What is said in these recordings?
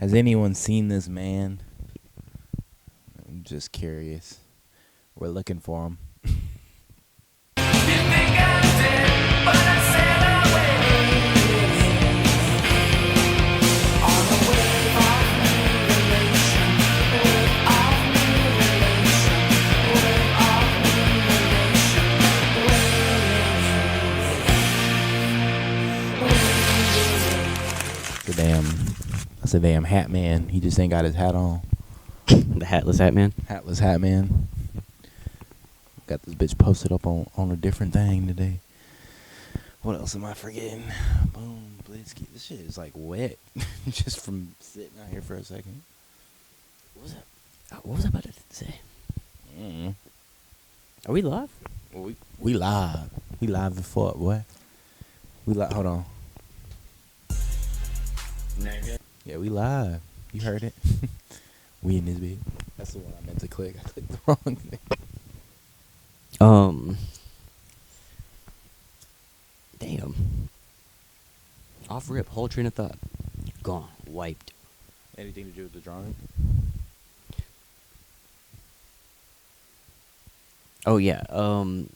Has anyone seen this man? I'm just curious. We're looking for him. That's a damn hat man. He just ain't got his hat on. The hatless hat man. Hatless hat man. Got this bitch posted up on a different thing today. What else am I forgetting? Boom, Blitzkey. This shit is like wet. Just from sitting out here for a second. What was that? What was I about to say? Mm-hmm. Are we live? Well, we live. We live the fuck, boy. We live. Hold on. Yeah, we live. You heard it. We in this bitch. That's the one I meant to click. I clicked the wrong thing. Damn. Off rip, whole train of thought. Gone. Wiped. Anything to do with the drawing? Oh yeah. You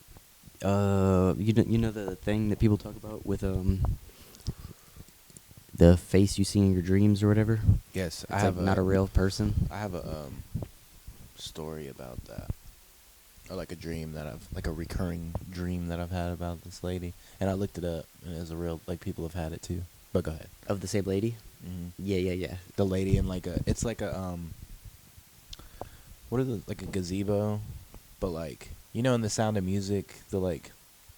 know the thing that people talk about with the face you see in your dreams or whatever? Yes, It's like not a real person. I have a story about that. Or like a dream that like a recurring dream that I've had about this lady. And I looked it up, and it's a real, like, people have had it too. But go ahead. Of the same lady? Mm-hmm. Yeah. The lady in like it's like a, what is it, like a gazebo, but like, you know in The Sound of Music, the like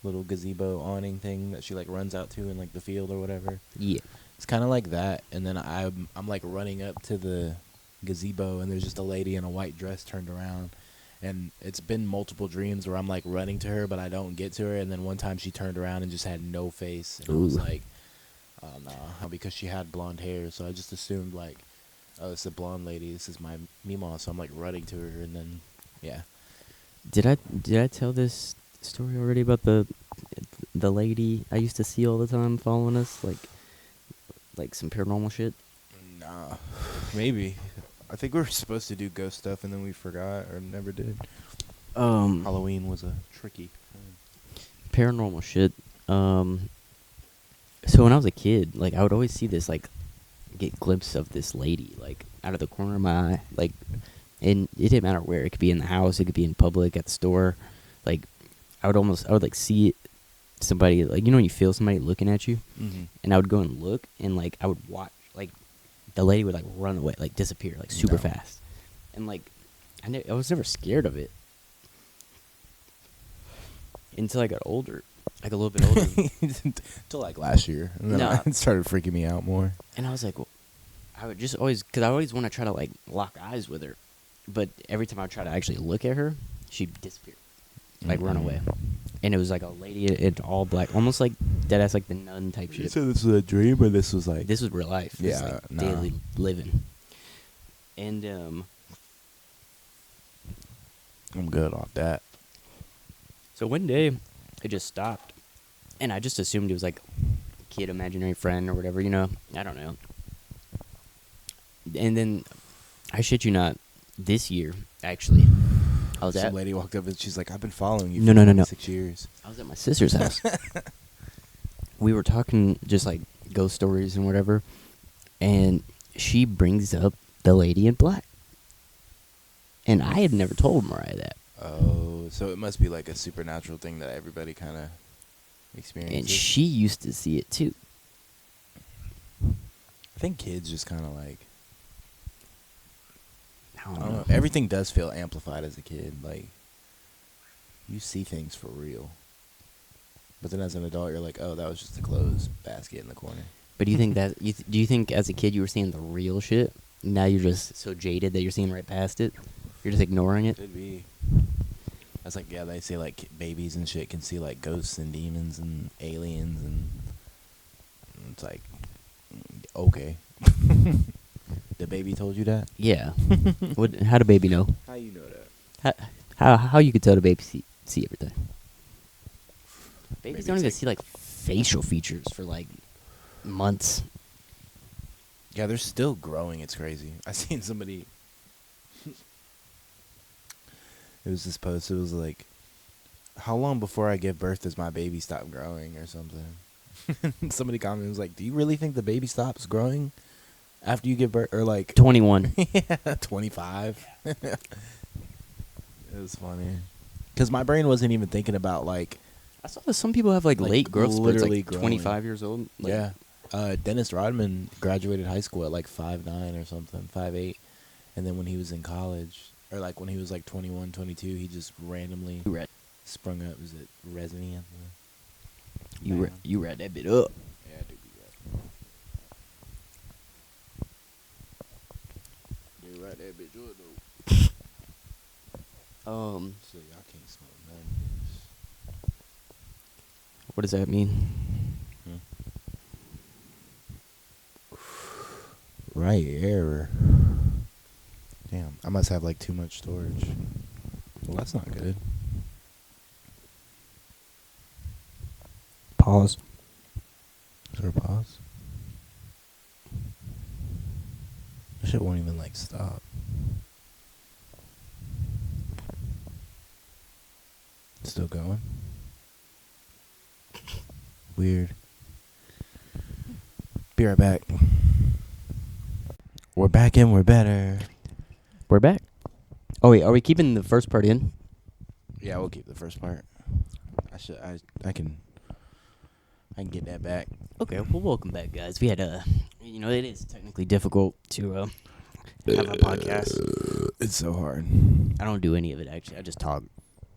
little gazebo awning thing that she like runs out to in like the field or whatever? Yeah. It's kind of like that, and then I'm like running up to the gazebo, and there's just a lady in a white dress turned around, and it's been multiple dreams where I'm like running to her, but I don't get to her, and then one time she turned around and just had no face, and I was like, oh no, because she had blonde hair, so I just assumed like, oh, it's a blonde lady, this is my Mima, so I'm like running to her, and then, yeah. Did I tell this story already about the lady I used to see all the time following us, like some paranormal shit? Nah, maybe. I think we were supposed to do ghost stuff, and then we forgot or never did. Halloween was a tricky paranormal shit. So when I was a kid, like I would always see this, like, get glimpse of this lady, like out of the corner of my eye, like, and it didn't matter where. It could be in the house, it could be in public, at the store. Like I would like see it, somebody, like, you know when you feel somebody looking at you, and I would go and look, and like I would watch, like the lady would like run away, like disappear, like super fast, and like I was never scared of it until I got older, like a little bit older. Until like last year, and then it started freaking me out more. And I was like, well, I would just always, because I always want to try to like lock eyes with her, but every time I would try to actually look at her, she'd disappear, like run away. And it was like a lady in all black, almost like deadass, like the nun type shit. So this was a dream, or this was like... This was real life. Yeah, this was like daily living. And I'm good off that. So one day, it just stopped, and I just assumed it was like a kid, imaginary friend or whatever, you know. I don't know. And then, I shit you not, this year actually, I was Some lady walked up and she's like, I've been following you for 6 years. I was at my sister's house. We were talking just like ghost stories and whatever, and she brings up the lady in black. And I had never told Mariah that. Oh, so it must be like a supernatural thing that everybody kind of experiences. And she used to see it too. I think kids just kind of like... I don't know. Everything does feel amplified as a kid. Like, you see things for real. But then as an adult, you're like, oh, that was just a clothes basket in the corner. But do you think that do you think as a kid you were seeing the real shit? Now you're just so jaded that you're seeing right past it. You're just ignoring it. Could be. That's like, yeah, they say like babies and shit can see like ghosts and demons and aliens, and it's like, okay. The baby told you that? Yeah. How do baby know? How you know that? How you could tell the baby see everything? Babies Maybe don't even like see like facial features for like months. Yeah, they're still growing. It's crazy. I seen somebody. It was this post. It was like, how long before I give birth does my baby stop growing or something? Somebody commented, was like, do you really think the baby stops growing after you give birth? Or like 21. yeah, 25. It was funny. Because my brain wasn't even thinking about like. I saw that some people have like late growth spurts, literally like growing. 25 years old. Like, Yeah. Dennis Rodman graduated high school at like 5'9" or something, 5'8", and then when he was in college, or like when he was like 21, 22, he just randomly sprung up. Was it Resnian? You read that bit up. Yeah, I do be right. You right that bitch up though. So y'all can't smoke none of this. What does that mean? Right error. Damn, I must have like too much storage. Well, that's not good. Pause. Is there a pause? This shit won't even like stop. It's still going. Weird. Be right back. We're back and we're better. We're back. Oh wait, are we keeping the first part in? Yeah, we'll keep the first part. I can get that back. Okay, well, welcome back, guys. We had it is technically difficult to have a podcast. It's so hard. I don't do any of it actually. I just talk.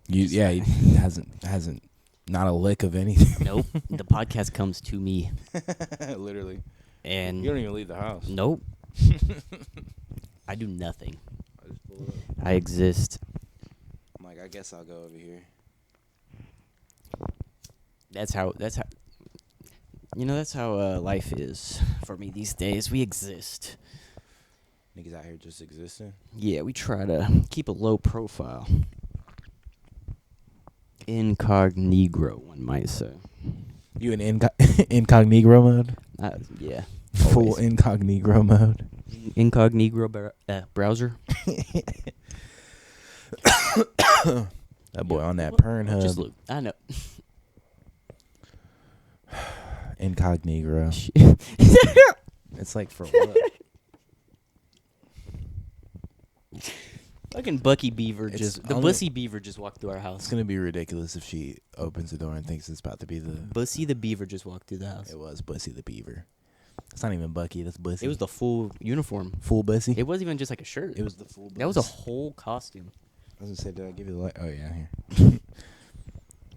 He hasn't not a lick of anything. Nope. The podcast comes to me. Literally. And you don't even leave the house. Nope. I do nothing. I exist. I'm like, I guess I'll go over here. That's how life is for me these days. We exist. Niggas out here just existing. Yeah, we try to keep a low profile. Incognito, one might say. You in incognito mode? Yeah. Full Always. incognito mode. Incognito browser. That boy on that Pornhub. Just look. I know. Incognito. It's like for what? Fucking Bucky Beaver It's the only- Bussy Beaver just walked through our It's house. gonna be ridiculous if she opens the door and thinks it's about to be the. Bussy the Beaver just walked through the house. It was Bussy the Beaver. It's not even Bucky. That's Bussy. It was the full uniform. full Bussy. It wasn't even just like a shirt. It was the full. That was a whole costume. I was gonna say, did I give you the light? Oh yeah, here.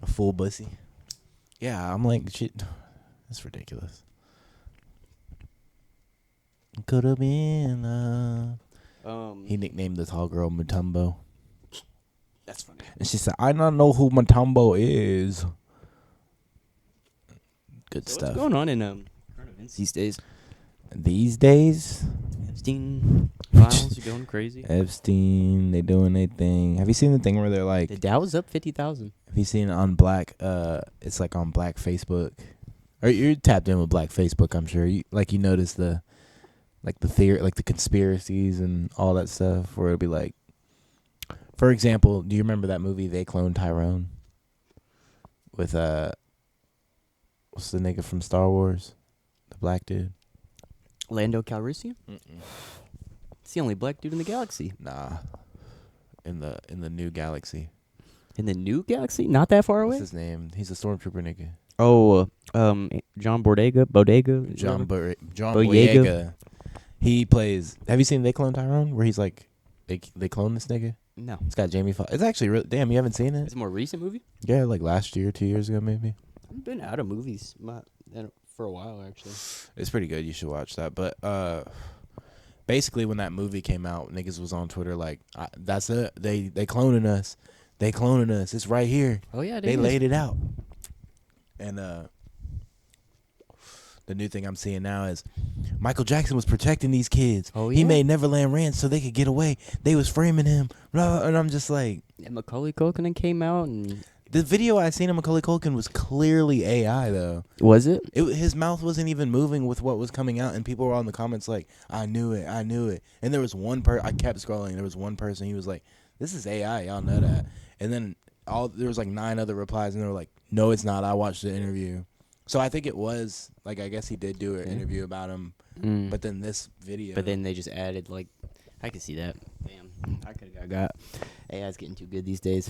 A full Bussy. Yeah, I'm like shit. That's ridiculous. Could have been. He nicknamed the tall girl Mutombo. That's funny. And she said, I don't know who Mutombo is. Good So stuff. what's going on in current events these days? These days, Epstein files are going crazy. Epstein, they doing their thing. Have you seen the thing where they're like, The Dow's up 50,000. have you seen it on Black, it's like on Black Facebook? Or you're tapped in with Black Facebook, I'm sure. You notice the theory, like the conspiracies and all that stuff, where it'll be like, for example, do you remember that movie They Cloned Tyrone? With what's the nigga from Star Wars? The black dude? Lando Calrissian? It's the only black dude in the galaxy. Nah. In the new galaxy. In the new galaxy? Not that far away? What's his name? He's a stormtrooper nigga. Oh, John Bodega? John Boyega. Boyega. He plays. Have you seen They Clone Tyrone? Where he's like, they clone this nigga. No. It's got Jamie Foxx. It's actually real. Damn, you haven't seen it? It's a more recent movie? Yeah, like last year, 2 years ago, maybe. I've been out of movies for a while, actually. It's pretty good. You should watch that. But basically, when that movie came out, niggas was on Twitter like, "That's it. They cloning us. They cloning us. It's right here. Oh, yeah, They laid it out." And the new thing I'm seeing now is Michael Jackson was protecting these kids. Oh, He yeah? made Neverland Ranch so they could get away. They was framing him. Blah, and I'm just like, And Macaulay Culkin came out and The video I seen of Macaulay Culkin was clearly AI though. Was it? His mouth wasn't even moving with what was coming out, and people were on the comments like, "I knew it, I knew it." And there was one I kept scrolling. There was one person. He was like, "This is AI, y'all know that." And then there was like 9 other replies, and they were like, "No, it's not. I watched the interview." So I think it was like, I guess he did do an interview about him, but then this video. But then they just added like, I could see that. Damn, I could have got. AI's getting too good these days.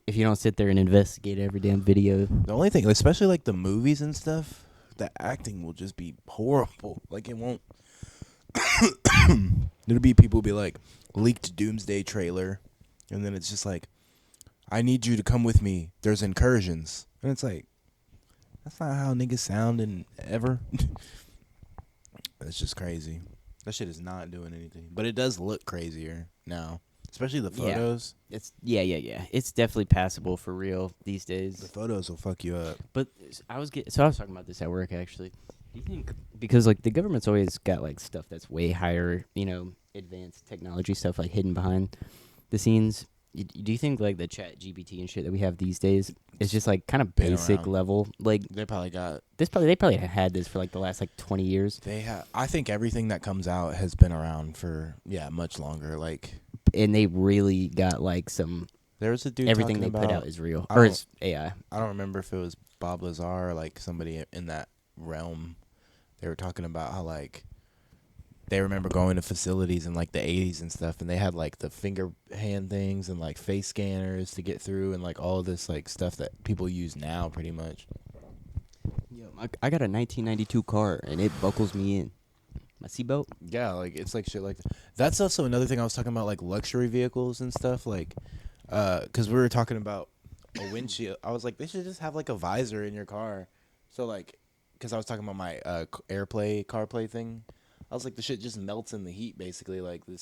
If you don't sit there and investigate every damn video. The only thing, especially like the movies and stuff, the acting will just be horrible. Like it won't. There'll be people be like, leaked doomsday trailer, and then it's just like, I need you to come with me. There's incursions, and it's like, that's not how niggas sound in ever. It's just crazy. That shit is not doing anything, but it does look crazier now, especially the photos. Yeah. It's definitely passable for real these days. The photos will fuck you up. But I was talking about this at work actually. Do you think, because like the government's always got like stuff that's way higher, advanced technology stuff like hidden behind the scenes. Do you think like the Chat GPT and shit that we have these days is just like kind of basic level? Like they probably got this. They probably had this for like the last like 20 years. They have. I think everything that comes out has been around for much longer. Like, and they really got like some. There's a dude. Everything they put out is real or it's AI. I don't remember if it was Bob Lazar or like somebody in that realm. They were talking about how like they remember going to facilities in like the 80s and stuff, and they had like the finger hand things and like face scanners to get through and like all of this like stuff that people use now pretty much. Yo, I got a 1992 car and it buckles me in. My seatbelt? Yeah, like it's like shit like that. That's also another thing I was talking about, like luxury vehicles and stuff, like because we were talking about a windshield. I was like, they should just have like a visor in your car. So like, because I was talking about my CarPlay thing. I was like, the shit just melts in the heat, basically. Like the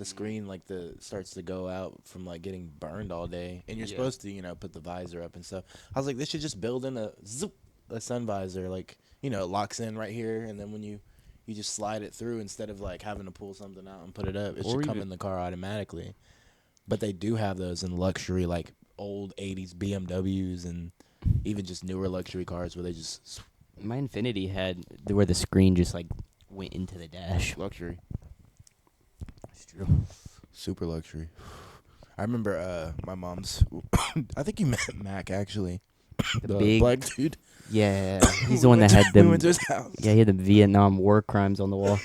screen like starts to go out from like getting burned all day, and you're supposed to put the visor up and stuff. I was like, this should just build in a sun visor, like it locks in right here, and then when you just slide it through instead of like having to pull something out and put it up, it should come in the car automatically. But they do have those in luxury, like old 80s BMWs and even just newer luxury cars where they just. My Infinity had where the screen just like went into the dash. Luxury. That's true. Super luxury. I remember my mom's. I think you met Mac actually. The big black dude. Yeah, he's the one that had them. We went to his house. Yeah, he had the Vietnam war crimes on the wall.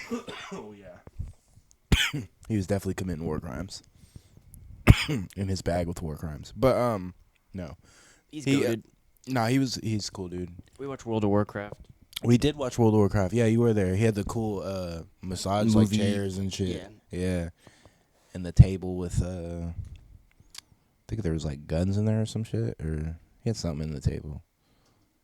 Oh yeah. He was definitely committing war crimes. In his bag with war crimes, but no. He's good. Nah, he's cool, dude. We watched World of Warcraft. We did watch World of Warcraft. Yeah, you were there. He had the cool massage like chairs and shit. Yeah. And the table with I think there was like guns in there or some shit, or he had something in the table.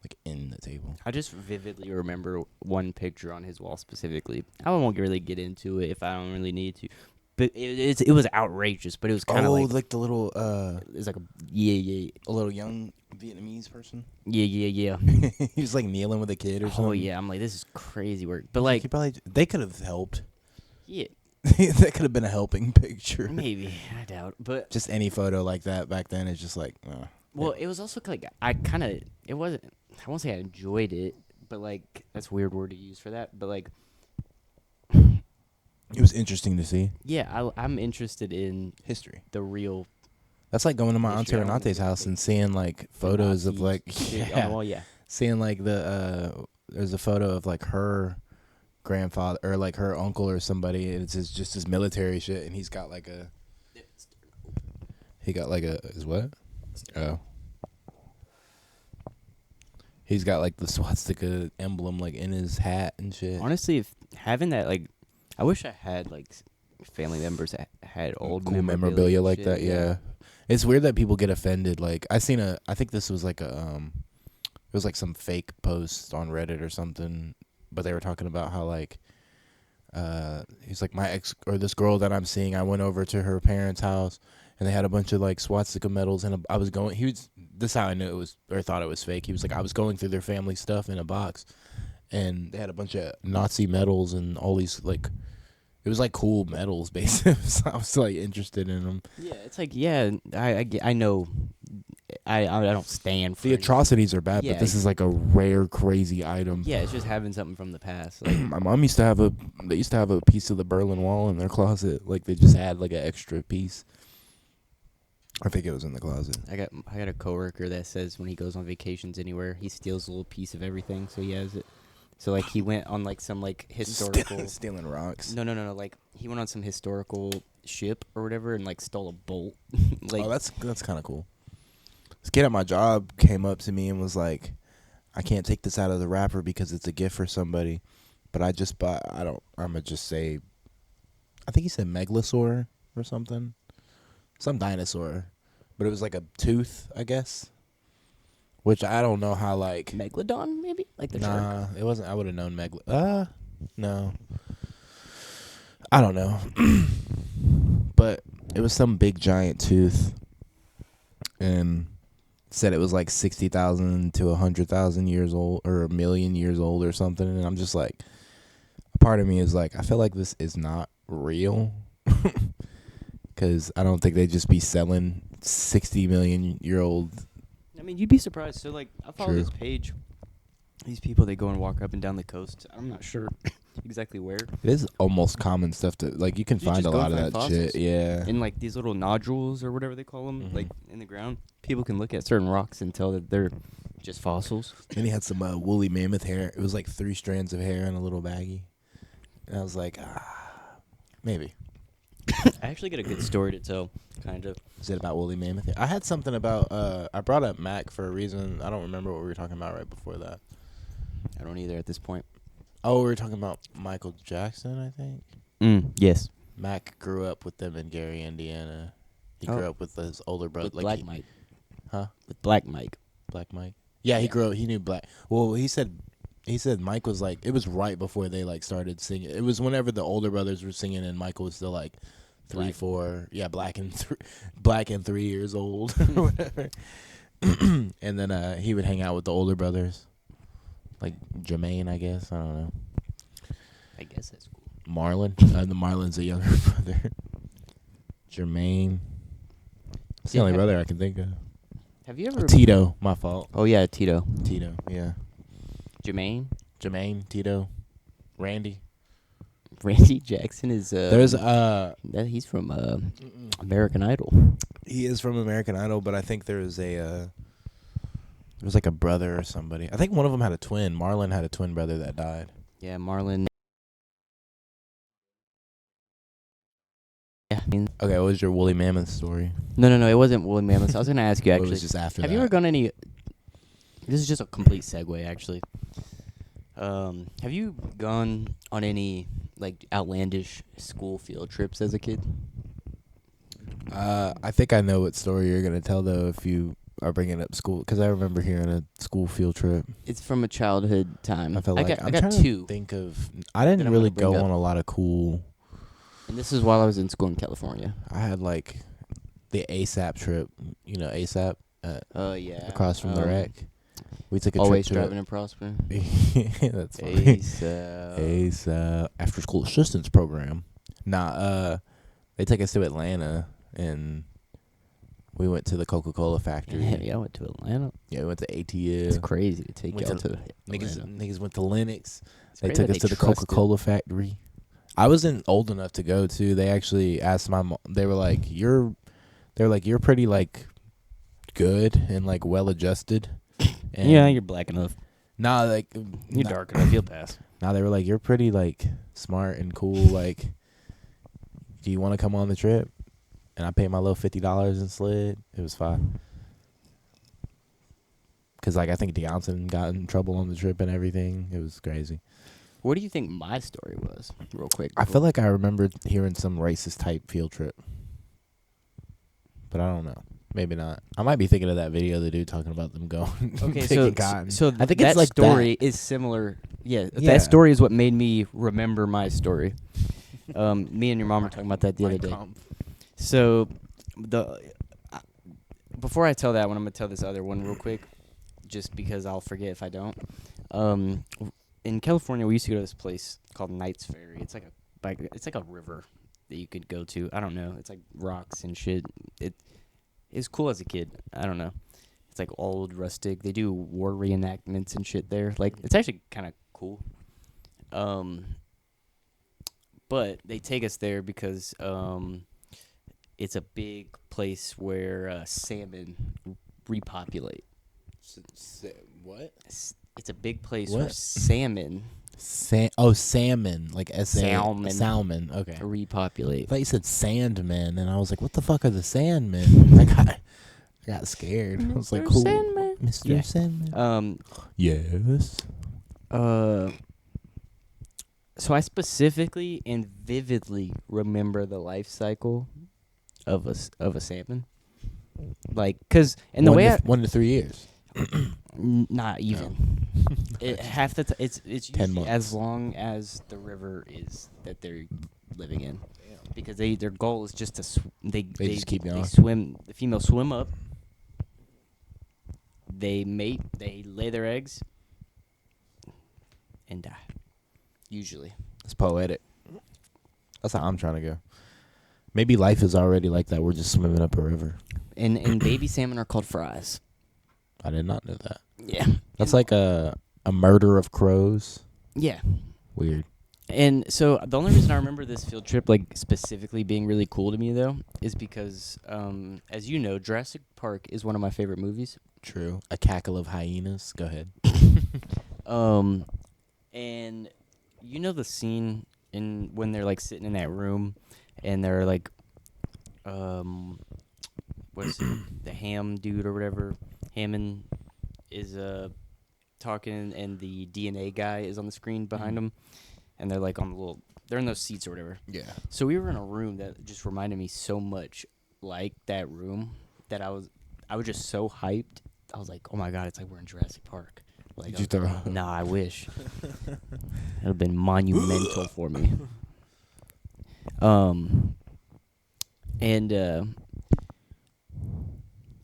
Like in the table. I just vividly remember one picture on his wall specifically. I won't really get into it if I don't really need to. But it was outrageous, but it was kind of like the little it was like a little young Vietnamese person. Yeah. He was like kneeling with a kid or something. Oh yeah, I'm like, this is crazy work. But like they could have helped. Yeah. That could have been a helping picture. Maybe, I doubt. But just any photo like that back then is just like well, it was also like I won't say I enjoyed it, but like that's a weird word to use for that, but like it was interesting to see. Yeah, I'm interested in history. The real. That's like going to my Aunt Renate's house and seeing like photos of like seeing like there's a photo of like her grandfather or like her uncle or somebody, and it's just his military shit, and he's got like his what? Oh. He's got like the swastika emblem like in his hat and shit. Honestly, if having that, like, I wish I had like family members that had old cool memorabilia like that. Yeah, it's weird that people get offended. Like I think this was like it was like some fake post on Reddit or something, but they were talking about how like he's like my ex or this girl that I'm seeing. I went over to her parents' house and they had a bunch of like swastika medals, and I was going. This is how I knew it was or thought it was fake. He was like, I was going through their family stuff in a box, and they had a bunch of Nazi medals and all these like, it was like cool medals basically. So I was like interested in them. Yeah, it's like I know I don't stand for The atrocities are bad, Yeah, but this is like a rare, crazy item. Yeah, it's just having something from the past. Like, My mom used to have a. They used to have a piece of the Berlin Wall in their closet. Like they just had like an extra piece. I think it was in the closet. I got a coworker that says when he goes on vacations anywhere, he steals a little piece of everything, so he has it. So like he went on like some like historical Stealing rocks. No. Like he went on some historical ship or whatever and like stole a bolt. Like Oh, that's kind of cool. This kid at my job came up to me and was like, "I can't take this out of the wrapper because it's a gift for somebody, but I just bought. I'm gonna just say, I think he said megalosaur or something, some dinosaur, but it was like a tooth, I guess." Which I don't know how like. Megalodon, maybe? Like the shark? Nah, it wasn't. I would have known no. I don't know. But it was some big giant tooth. And said it was like 60,000 to 100,000 years old or 1,000,000 years old or something. And I'm just like, a part of me is like, I feel like this is not real. Because I don't think they'd just be selling 60 million year old. I mean, you'd be surprised. So, like, I follow True. this page. These people, they go and walk up and down the coast. I'm not sure exactly where. It is almost common stuff to, like, you can You find just a go lot of find that fossils. shit. Yeah. In, like, these little nodules or whatever they call them, Mhm. like, in the ground. People can look at certain rocks and tell that they're just fossils. Then he had some woolly mammoth hair. It was like 3 strands of hair in a little baggie. And I was like, maybe. I actually got a good story to tell, kind of. Is it about woolly mammoth hair? I had something about, I brought up Mac for a reason. I don't remember what we were talking about right before that. I don't either at this point. Oh, we were talking about Michael Jackson, I think. Yes. Mac grew up with them in Gary, Indiana. He grew up with his older brother. With Like Black Mike. Huh? With Black Mike. Black Mike? Yeah, he Yeah. grew up. He knew Black. Well, he said Mike was like, it was right before they like started singing. It was whenever the older brothers were singing and Michael was still like 3, Black. 4. Yeah, black and 3 years old or whatever. And then he would hang out with the older brothers. Like Jermaine, I guess. I don't know. I guess that's cool. Marlon. The Marlon's a younger brother. Jermaine. It's the only brother I can think of. Have you ever... Tito. My fault. Oh, yeah, Tito. Tito. Yeah. Jermaine. Tito. Randy. Randy Jackson is... There's he's from American Idol. he is from American Idol, but I think there's there was like a brother or somebody. I think one of them had a twin. Marlon had a twin brother that died. Yeah, Marlon. Yeah. Okay, what was your woolly mammoth story? No, it wasn't woolly mammoths. I was gonna ask you What actually. was just after Have that? you ever gone any? This is just a complete segue, actually. Have you gone on any like outlandish school field trips as a kid? I think I know what story you're gonna tell though if you are bringing up school, because I remember hearing a school field trip. It's from a childhood time. I felt like I got two, to think of. I didn't that I'm really gonna bring go up. on a lot of cool. and this is while I was in school in California. I had like the ASAP trip. You know ASAP Oh yeah. across from the wreck. We took a Always trip to driving and prosper. That's funny. ASAP after school assistance program. They took us to Atlanta and we went to the Coca-Cola factory. Yeah, I went to Atlanta. Yeah, we went to ATL. It's crazy to take Went y'all to to Atlanta. Niggas went to Linux. It's They crazy took that us to the trusted- Coca-Cola factory. I wasn't old enough to go too. They actually asked my mom. They were like, "You're pretty like good and like well adjusted." And Yeah, you're black enough. nah, like You're dark enough. You'll pass. Nah, they were like, "You're pretty like smart and cool. Like, do you want to come on the trip?" And I paid my little $50 and slid. It was fine. Cause like I think Deonson got in trouble on the trip and everything. It was crazy. What do you think my story was, real quick? I feel like I remember hearing some racist type field trip, but I don't know. Maybe not. I might be thinking of that video of the dude talking about them going. Okay, picking cotton. so I think that it's like story is similar. Yeah, Yeah. that story is what made me remember my story. Me and your mom were talking about that the other day. So before I tell that one, I'm gonna tell this other one real quick, just because I'll forget if I don't. In California, we used to go to this place called Knight's Ferry. It's like a river that you could go to. I don't know. It's like rocks and shit. It's cool as a kid. I don't know. It's like old rustic. They do war reenactments and shit there. Like it's actually kind of cool. But they take us there because it's a big place where salmon repopulate. What? It's a big place where What? salmon Salmon, like Salmon. Salmon. Okay. I repopulate. thought you said Sandmen, and I was like, "What the fuck are the Sandmen?" I got scared. I was like, "Who, Sandman. Mr. Yeah. Sandman?" Yes. So I specifically and vividly remember the life cycle of a salmon. Like, cause and the way 1 to 3 years. not even. Half the it's 10 usually months. as long as the river is that they're living in, because their goal is just to they just keep going. They swim. The females swim up. They mate. They lay their eggs, and die. Usually. It's poetic. That's how I'm trying to go. Maybe life is already like that. We're just swimming up a river. And baby salmon are called fries. I did not know that. Yeah. That's like a murder of crows. Yeah. Weird. And so the only reason I remember this field trip, like specifically being really cool to me, though, is because, as you know, Jurassic Park is one of my favorite movies. True. A cackle of hyenas. Go ahead. And you know the scene in when they're like sitting in that room, and they're like, what is it? The Ham dude or whatever, Hammond is talking, and the DNA guy is on the screen behind them, and they're like on they're in those seats or whatever. Yeah. So we were in a room that just reminded me so much like that room that I was just so hyped. I was like, oh my god, it's like we're in Jurassic Park. Like, Did you throw up? Nah, I wish. That would have been monumental for me.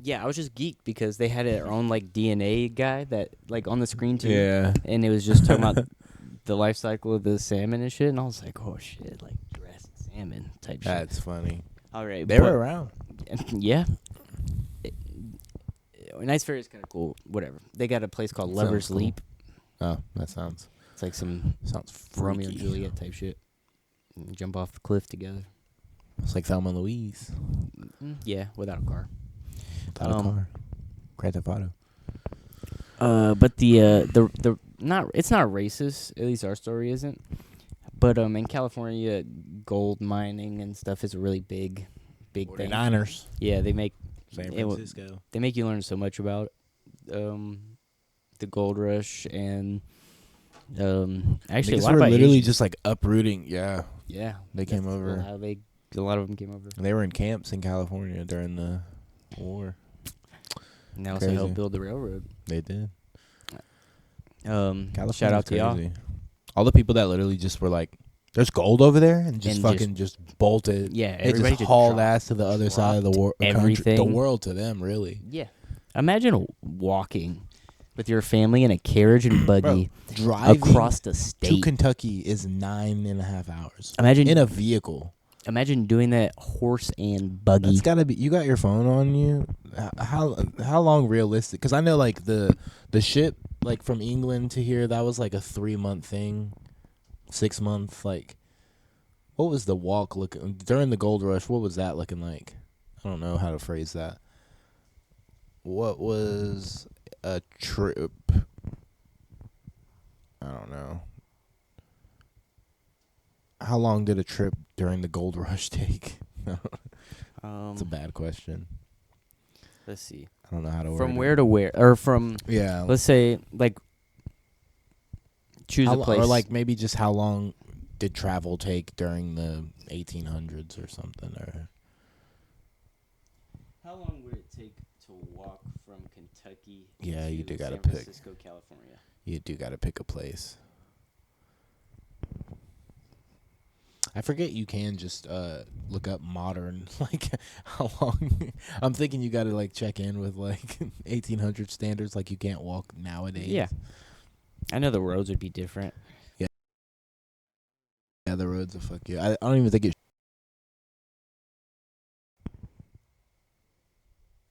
Yeah, I was just geeked because they had their own like DNA guy that like on the screen too. Yeah. And it was just talking about the life cycle of the salmon and shit, and I was like, oh shit, like Jurassic salmon type shit. That's funny. All right, They were around. Yeah. Nice Ferry is kind of cool. Whatever. They got a place called Lover's cool. Leap. Oh, that sounds It's like some Romeo and freaky. Juliet type shit. And jump off the cliff together. It's like Thelma and Louise. Yeah, without a car. Without a car. Grand Theft Auto. But the not it's not racist. At least our story isn't. But in California, gold mining and stuff is a really big thing. 49ers. Yeah, they make San Francisco. they make you learn so much about the gold rush and actually a lot were about literally Asians. just like uprooting. Yeah. Yeah, They came that's over. how a lot of them came over. They were in camps in California during the war. And they also Crazy. helped build the railroad. They did. Shout out to y'all. Crazy. All the people that literally just were like, "There's gold over there," and just And fucking just bolted. Yeah, They everybody just hauled dropped- ass to the other side of the dropped country, the everything. world to them, really. Yeah. Imagine walking with your family in a carriage and buggy Driving across the to state. Kentucky is 9.5 hours. Imagine in a vehicle. Imagine doing that horse and buggy. That's gotta be. You got your phone on you. How long realistic? Because I know like the ship like from England to here, that was like a 3-month thing, 6 month. Like, what was the walk looking during the gold rush? What was that looking like? I don't know how to phrase that. What was a trip? I don't know. How long did a trip during the gold rush take? It's a bad question. Let's see. I don't know how to word From it. where to where? Or from, Yeah. let's say, like, choose a place. Or like maybe just how long did travel take during the 1800s or something? Or How long would it take to walk from Kentucky Yeah, to you do gotta San pick. Francisco, California? you do got to pick a place. I forget you can just look up modern, like how long. I'm thinking you got to like check in with like 1800 standards, like you can't walk nowadays. Yeah. I know the roads would be different. Yeah, the roads will fuck you. I don't even think it.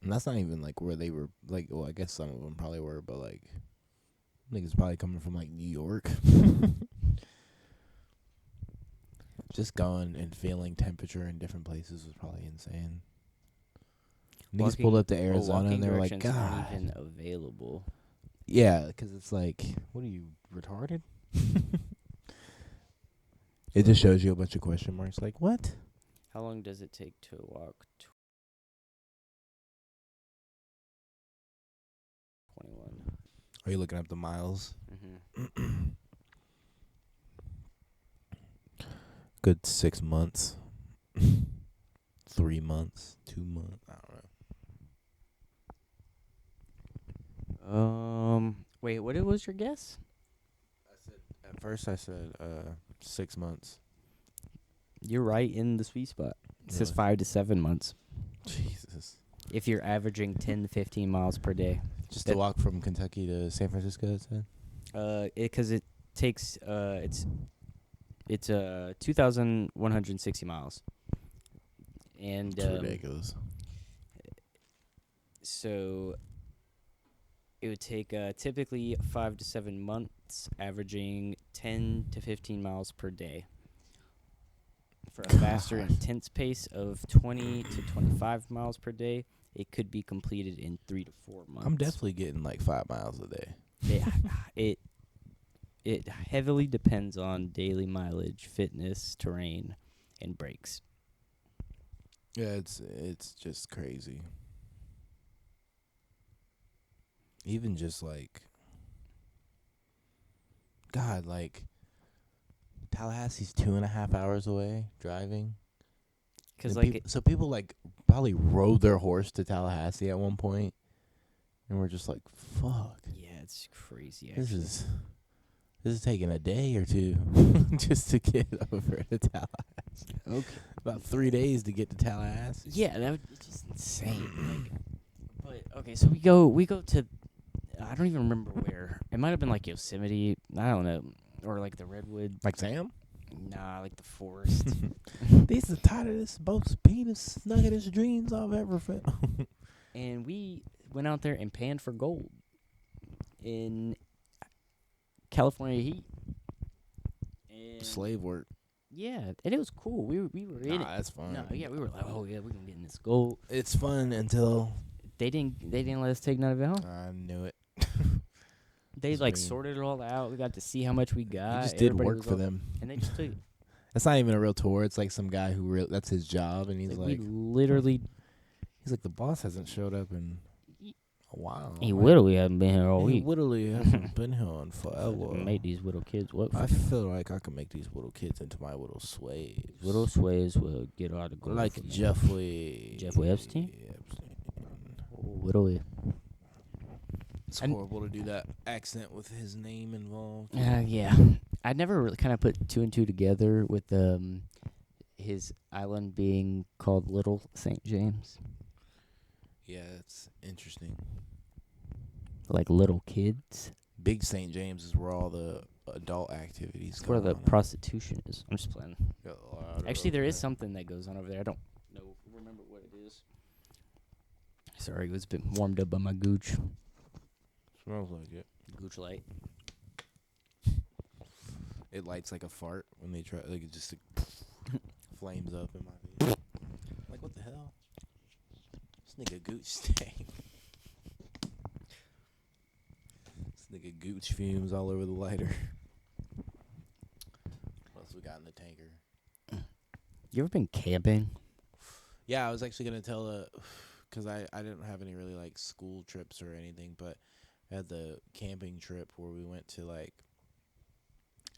And that's not even like where they were. Like, well, I guess some of them probably were, but like niggas probably coming from like New York. Just going and feeling temperature in different places was probably insane. Niggas pulled up to Arizona and they were like, directions aren't God. even available. Yeah, because it's like, what are you, retarded? It just shows you a bunch of question marks. Like, what? How long does it take to walk 21? Are you looking up the miles? Mm-hmm. Good 6 months. 3 months. 2 months. I don't know. Wait, what was your guess? At first I said 6 months. You're right in the sweet spot. It says Really? 5 to 7 months. Jesus. If you're averaging 10 to 15 miles per day. Just to walk from Kentucky to San Francisco, it said? Because it takes, it's 2,160 miles. And It's ridiculous. so it would take typically 5 to 7 months, averaging 10 to 15 miles per day. For a faster, intense pace of 20 to 25 miles per day, it could be completed in 3 to 4 months. I'm definitely getting like 5 miles a day. It heavily depends on daily mileage, fitness, terrain, and brakes. Yeah, it's just crazy. Even just like, God, like Tallahassee's 2.5 hours away driving. Because So people like probably rode their horse to Tallahassee at one point, and we're just like, fuck. yeah, it's crazy. Actually, This is taking a day or two just to get over to Tallahassee. okay. About 3 days to get to Tallahassee. Yeah, that would be just insane. But okay, so we go to, I don't even remember where. It might have been like Yosemite. I don't know, or like the redwood. Like Sam? Nah, like the forest. These are the tightest, most penis, nuggetest dreams I've ever felt. And we went out there and panned for gold in California heat. And Slave work. yeah, and it was cool. We were in it. That's fun. No, yeah, we were like, oh yeah, we're gonna get in this gold. It's fun until They didn't let us take none of it home. I knew it. They That's like weird. sorted it all out. We got to see how much we got. He just did Everybody work was for all- them. and they just took it. That's not even a real tour. It's like some guy who that's his job, and he's we like, literally. he's like, the boss hasn't showed up in a while. He Like, literally hasn't been here all he week. literally hasn't been here in forever. Made these little kids work for I me. feel like I can make these little kids into my little slaves. Little sways will get out of gold. Like for me. Jeffrey Epstein? What are we? It's And- horrible to do that accent with his name involved. Yeah. I never really kind of put two and two together with his island being called Little St. James. Yeah, it's interesting. Like little kids. Big St. James is where all the adult activities That's go where the on. prostitution is. I'm just playing. Got a lot of Actually, there is that. something that goes on over there. I don't remember what it is. Sorry, it was a bit warmed up by my gooch. Smells like it. Gooch light. It lights like a fart when they try. Like it just flames up in my face. Like what the hell? This nigga gooch stank. This nigga gooch fumes all over the lighter. What else we got in the tanker? You ever been camping? Yeah, I was actually gonna tell because I didn't have any really like school trips or anything, but I had the camping trip where we went to like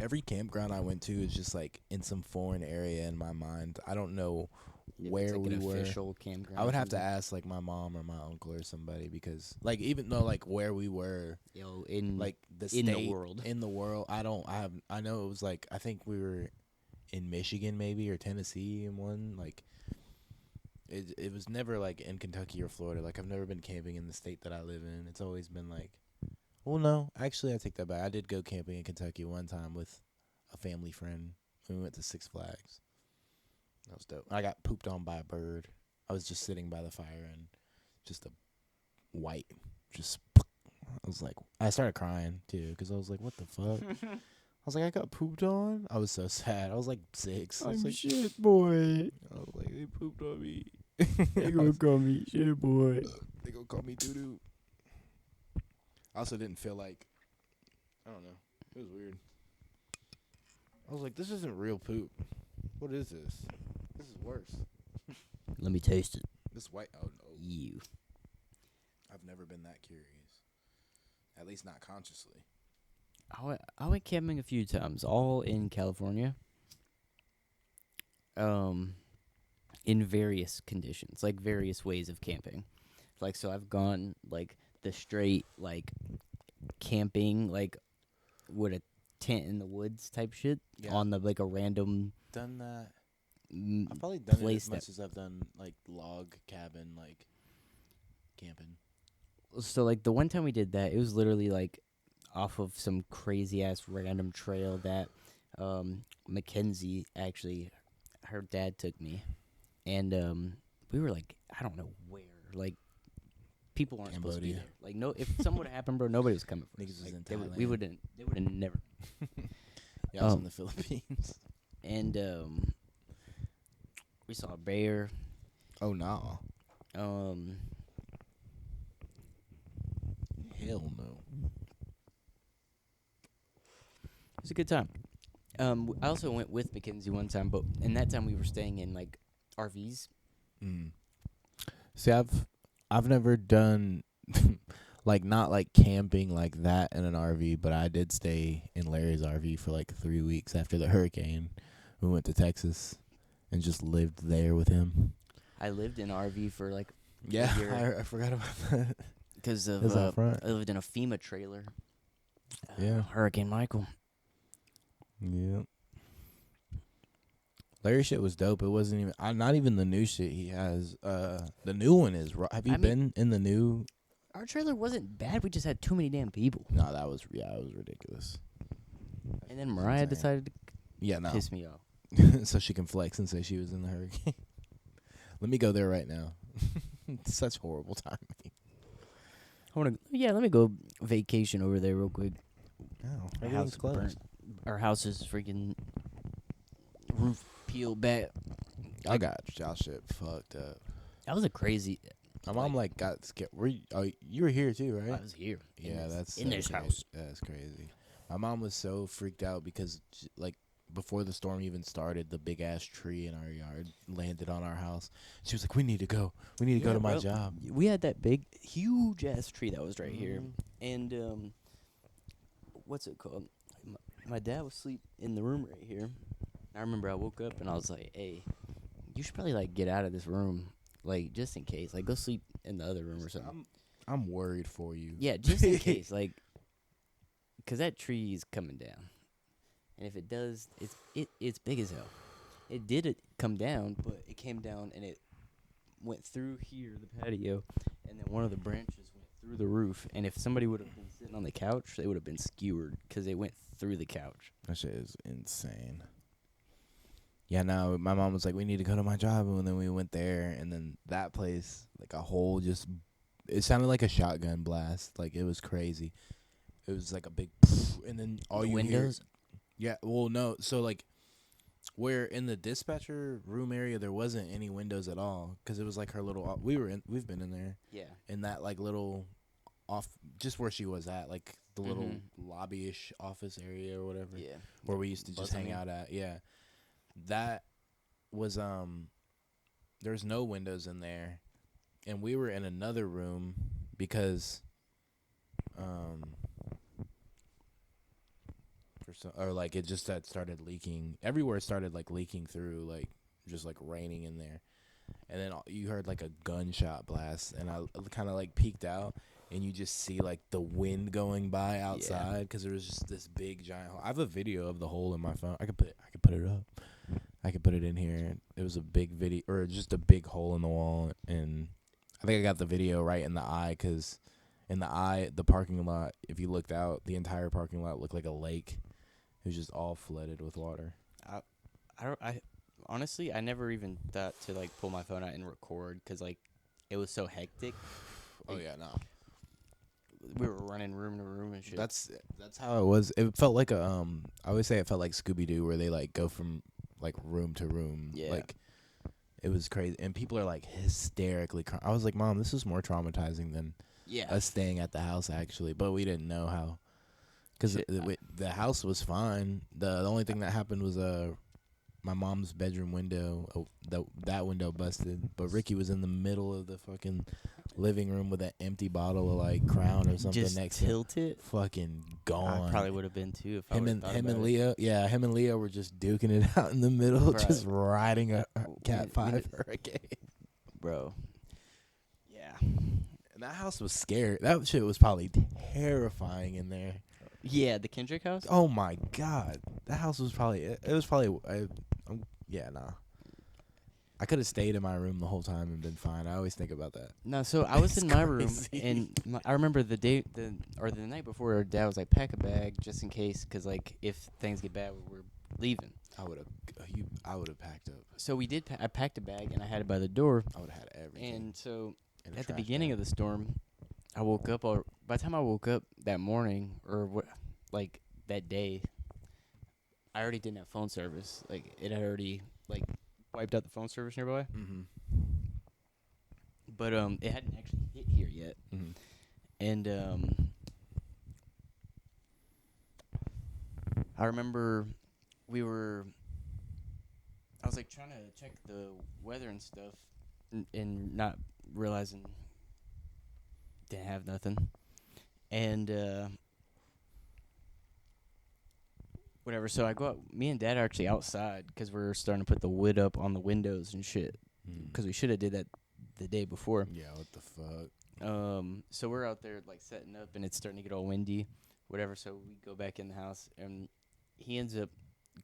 every campground I went to is just like in some foreign area in my mind. I don't know where like we an were. official campground. I would have to something. ask like my mom or my uncle or somebody because like even though like where we were In like the in the state world. in the world I know it was like I think we were in Michigan maybe or Tennessee in one like it was never like in Kentucky or Florida. Like I've never been camping in the state that I live in. It's always been like, well, no, actually I take that back. I did go camping in Kentucky one time with a family friend. We went to Six Flags. That was dope. I got pooped on by a bird. I was just sitting by the fire and just a white, just. I was like, I started crying too because I was like, what the fuck? I was like, I got pooped on. I was so sad. I was like 6. I was like, shit, boy. I was like, they pooped on me. They gonna call me shit, boy. They gonna call me doo doo. I also didn't feel like, I don't know. It was weird. I was like, this isn't real poop. What is this? This is worse. Let me taste it. This white. Oh no. You. I've never been that curious. At least not consciously. I went camping a few times, all in California. In various conditions, like various ways of camping. Like, so I've gone like the straight like camping, like with a tent in the woods type shit on the like a random Done that. I've probably done it place as much as I've done like log cabin, like camping. So like the one time we did that, it was literally like off of some crazy ass random trail that Mackenzie actually, her dad took me, and we were like, I don't know where, like people aren't supposed to be there. Like, no, if something would have happened, bro, nobody was coming for us. Niggas was in They Thailand. we wouldn't. They would have never. Yeah, I was in the Philippines. And we saw a bear. Oh no. Hell no. It was a good time. I also went with Mackenzie one time, but in that time we were staying in like RVs. See, I've never done like not like camping like that in an RV, but I did stay in Larry's RV for like 3 weeks after the hurricane. We went to Texas and just lived there with him. I lived in an RV for like a Yeah, year. I forgot about that. Because of Is that front? I lived in a FEMA trailer. Yeah. Hurricane Michael. Yeah. Larry shit was dope. It wasn't even not even the new shit he has. The new one is. Have you been in the new? Our trailer wasn't bad. We just had too many damn people. No, that was it was ridiculous. And then Mariah decided to no. piss me off. So she can flex and say she was in the hurricane. Let me go there right now. Such horrible timing. Let me go vacation over there real quick. No, Our house burnt. Our house is freaking roof peeled back. I got y'all shit fucked up. That was a crazy. My mom like got scared. You were here too, right? I was here. Yeah, that's in this house. That's crazy. My mom was so freaked out because like before the storm even started, the big ass tree in our yard landed on our house. She was like, "We need to go. We need to go to my job." We had that big, huge ass tree that was right here, and what's it called? My dad was asleep in the room right here. I remember I woke up and I was like, "Hey, you should probably like get out of this room, like just in case, like go sleep in the other room or something." I'm worried for you. Yeah, just in case, like, cause that tree is coming down, and if it does, it's big as hell. It did come down, but it came down and it went through here, the patio, and then one of the branches went through the roof. And if somebody would have been sitting on the couch, they would have been skewered because it went through the couch. That shit is insane. Yeah, no, my mom was like, "We need to go to my job," and then we went there, and then that place, like a whole it sounded like a shotgun blast. Like it was crazy. It was like a big, and then all you windows. Yeah, well, no, so like, where in the dispatcher room area there wasn't any windows at all because it was like her little. We've been in there. Yeah. In that like little off, just where she was at, like the little lobby-ish office area or whatever. Yeah. Where we used to just hang out at. Yeah. That was there's no windows in there, and we were in another room because like it just had started leaking everywhere. It started like leaking through, like just like raining in there, and then you heard like a gunshot blast, and I kind of like peeked out, and you just see like the wind going by outside because there was just this big giant hole. I have a video of the hole in my phone. I could put it up. I could put it in here. It was a big video, or just a big hole in the wall, and I think I got the video right in the eye because in the parking lot, if you looked out, the entire parking lot looked like a lake. It was just all flooded with water. I honestly, I never even thought to like pull my phone out and record because like it was so hectic. Oh yeah, no. We were running room to room and shit. That's how it was. It felt like a I always say it felt like Scooby Doo, where they like go from like room to room. Yeah. Like it was crazy, and people are like hysterically. I was like, Mom, this is more traumatizing than yeah. us staying at the house actually, but we didn't know how. Because the house was fine. The only thing that happened was my mom's bedroom window. That window busted. But Ricky was in the middle of the fucking living room with an empty bottle of like Crown or something Just next tilt to it. fucking gone. I probably would have been too if I him would and have him thought and about Leo. Yeah, him and Leo were just duking it out in the middle, Bruh. just riding a Cat We 5 did- hurricane. it. Bro. Yeah. And that house was scary. That shit was probably terrifying in there. Yeah, the Kendrick house? Oh my god, that house was probably. It was probably. Yeah, nah. I could have stayed in my room the whole time and been fine. I always think about that. No, so I was It's in my room, crazy. and I remember the night before, our dad was like, pack a bag just in case, because, like, if things get bad, we're leaving. I would have packed up. So we did. I packed a bag, and I had it by the door. I would have had everything. And so in a at the trash beginning bag. of the storm, I woke up. By the time I woke up that morning, or like that day, I already didn't have phone service. Like it had already like wiped out the phone service nearby. Mm-hmm. But it hadn't actually hit here yet. Mm-hmm. And I remember I was like trying to check the weather and stuff, and not realizing didn't have nothing. And whatever. So I go out. Me and Dad are actually outside because we're starting to put the wood up on the windows and shit. Because we should have did that the day before. Yeah, what the fuck? So we're out there like setting up, and it's starting to get all windy, whatever. So we go back in the house, and he ends up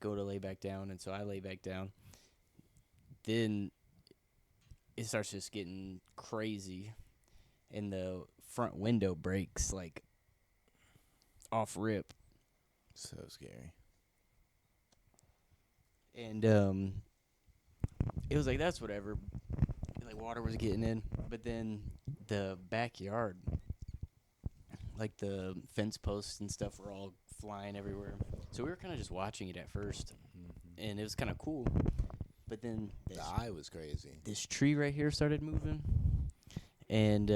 go to lay back down, and so I lay back down. Then it starts just getting crazy, and the front window breaks like off rip. So scary. And it was like, that's whatever. Like water was getting in, but then the backyard, like the fence posts and stuff, were all flying everywhere. So we were kind of just watching it at first, and it was kind of cool. But then The eye was crazy. this tree right here started moving, and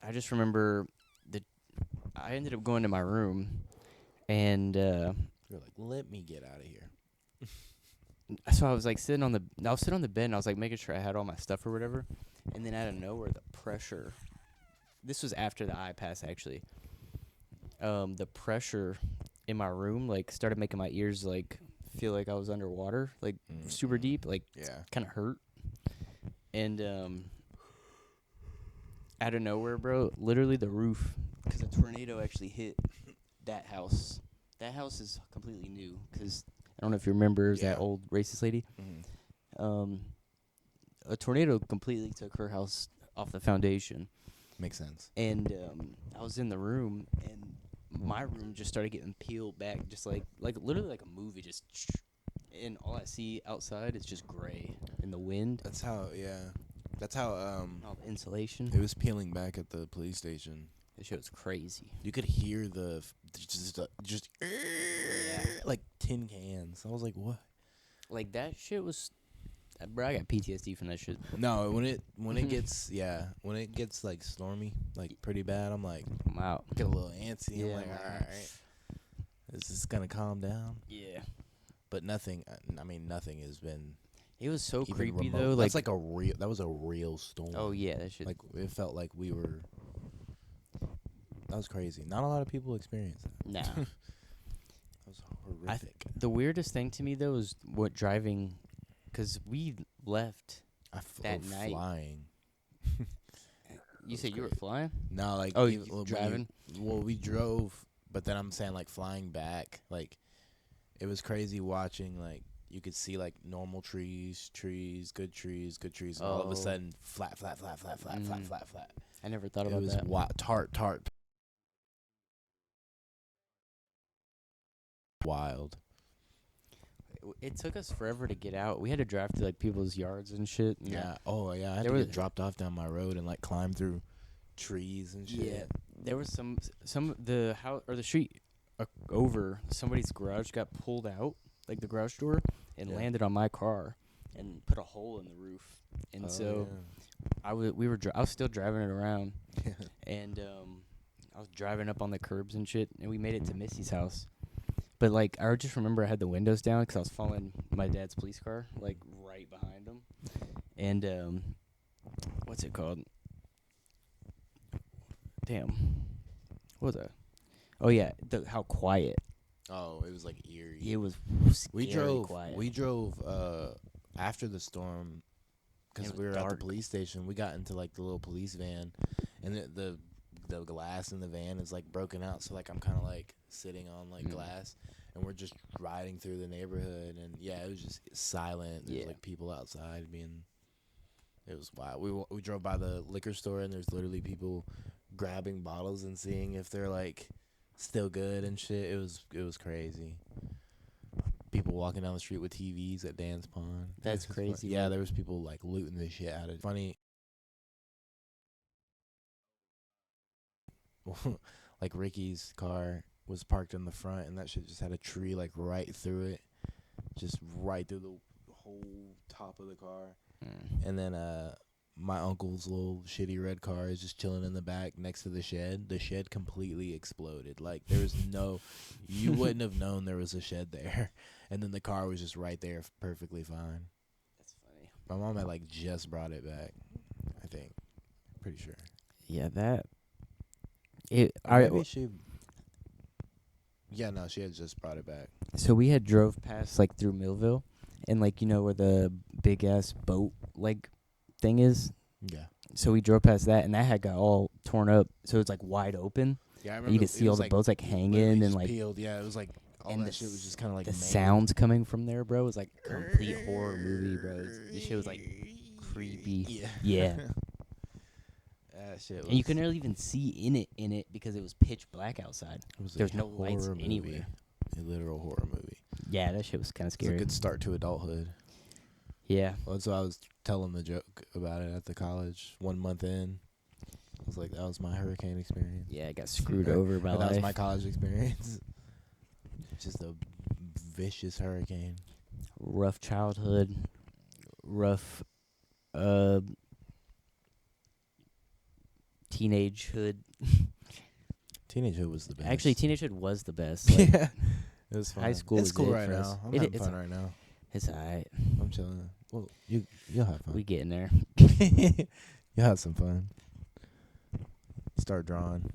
I just remember I ended up going to my room, and You're like, let me get out of here. so I was like sitting on the bed, and I was like making sure I had all my stuff or whatever, and then out of nowhere the pressure. This was after the eye pass actually. The pressure in my room like started making my ears like feel like I was underwater, like super deep, like Yeah. kind of hurt. And out of nowhere, bro, literally the roof, because a tornado actually hit that house. That house is completely new, because I don't know if you remember, it was that old racist lady. Mm-hmm. A tornado completely took her house off the foundation. Makes sense. And I was in the room, and my room just started getting peeled back, just like literally like a movie, just. And all I see outside is just gray in the wind. That's how. All the insulation. It was peeling back at the police station. This shit was crazy. You could hear the just like tin cans. I was like, what? Like that shit was. Bro, I got PTSD from that shit. No, when it gets like stormy, like pretty bad, I'm like, I'm out. get a little antsy. Yeah, I'm like, all right, is this gonna calm down? Yeah. But nothing. I mean, nothing has been. It was so Even creepy remote. though. That's like a real. That was a real storm. Oh yeah, that shit. Like it felt like we were. That was crazy. Not a lot of people experience that. Nah. That was horrific. The weirdest thing to me though was what driving, because we left that night. Flying. You said you were flying? No, like Oh, even- you when driving? Well, we drove, but then I'm saying like flying back. Like it was crazy watching. Like you could see like normal trees, good trees, and all of a Oh. sudden flat. I never thought It about was that. tart. Wild. it took us forever to get out. We had to drive to like people's yards and shit. And Yeah. Oh yeah. I had There to was- get dropped off down my road and like climb through trees and shit. Yeah, there was some the house or the street over somebody's garage got pulled out, like the garage door, and Yeah. landed on my car and put a hole in the roof. And so I was still driving it around, yeah. and I was driving up on the curbs and shit, and we made it to Missy's house. But like I just remember I had the windows down because I was following my dad's police car like right behind him, and what's it called? Damn, what was that? Oh yeah, how quiet. Oh, it was like eerie. It was. We scary drove. quiet. We drove after the storm because It we was were at the dark. police station. We got into like the little police van, and the glass in the van is like broken out. So like I'm kind of like sitting on like glass, and we're just riding through the neighborhood. And yeah, it was just silent. There's Yeah. like people outside being. It was wild. We drove by the liquor store, and there's literally people grabbing bottles and seeing if they're like still good and shit. It was crazy. People walking down the street with TVs at Dan's Pond. That's crazy. Yeah, there was people like looting the shit out of it. Funny. Like Ricky's car was parked in the front, and that shit just had a tree like right through it, just right through the whole top of the car. And then my uncle's little shitty red car is just chilling in the back next to the shed. The shed completely exploded. Like there was no, you wouldn't have known there was a shed there. And then the car was just right there, perfectly fine. That's funny. My mom had like just brought it back. I think, pretty sure. Yeah, that. It. Maybe she. Yeah, no, she had just brought it back. So we had drove past like through Millville, and like you know where the big ass boat like thing is. Yeah. So we drove past that, and that had got all torn up. So it's like wide open. Yeah, I And remember. you could see all the boats like hanging and like peeled. Yeah, it was like all and that the shit was just kind of like the mangled. sounds coming from there, bro. Was like complete horror movie, bro. This shit was like creepy. Yeah. Yeah. That shit was. And you couldn't really even see in it because it was pitch black outside. It was There's a no lights horror movie. anywhere. A literal horror movie. Yeah, that shit was kind of It's scary. a good start to adulthood. Yeah. Well, that's why I was telling the joke about it at the college 1 month in. I was like, that was my hurricane experience. Yeah, I got screwed over by That life. was my college experience. Just a vicious hurricane. Rough childhood. Rough teenagehood. Teenagehood was the best. Actually, teenagehood was the best. Like, Yeah. It was fun. high school It's was cool it right for us. now. I'm It- having it's fun right now. It's alright. I'm chilling. Well, you'll have fun. We getting there. You'll have some fun. Start drawing.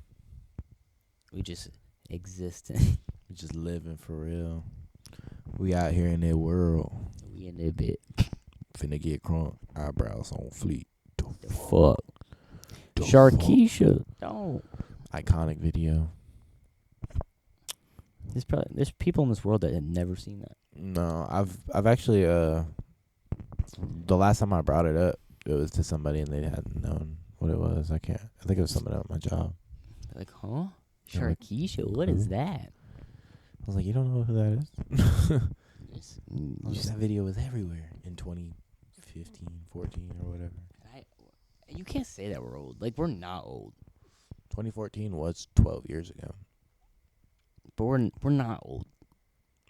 We just exist. We just living for real. We out here in the world. We in a bit. Finna get crunk. Eyebrows on fleek. The fuck. The Sharkeisha. Don't. Iconic video. There's people in this world that had never seen that. No, I've actually the last time I brought it up, it was to somebody and they hadn't known what it was. I think it was somebody at my job. Like, huh? They're like, Sharkeisha? What is who? that? I was like, you don't know who that is? You That video was everywhere in 2015, 14, or whatever. you can't say that we're old. Like, we're not old. 2014 was 12 years ago. But we're not old.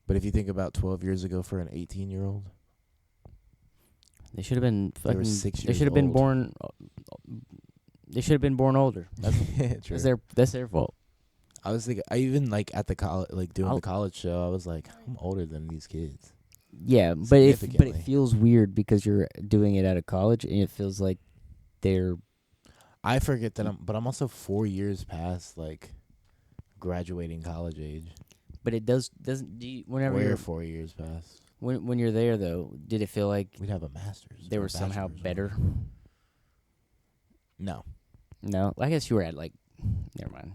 But if you think about 12 years ago for an 18-year-old, They should have been They were fucking. 6 They years should have been old. born. They should have been born older. True. That's their fault. I was thinking, I even like at the college, like doing I'll- the college show, I was like, I'm older than these kids. Yeah, but it Significantly. feels weird because you're doing it at a college and it feels like they're. I forget that I'm also 4 years past like graduating college age. But it doesn't. Whenever We're you're 4 years past. when you're there though, did it feel like We'd have a master's. they or were somehow bachelor's or- better? No, No, I guess you were at like. Never mind.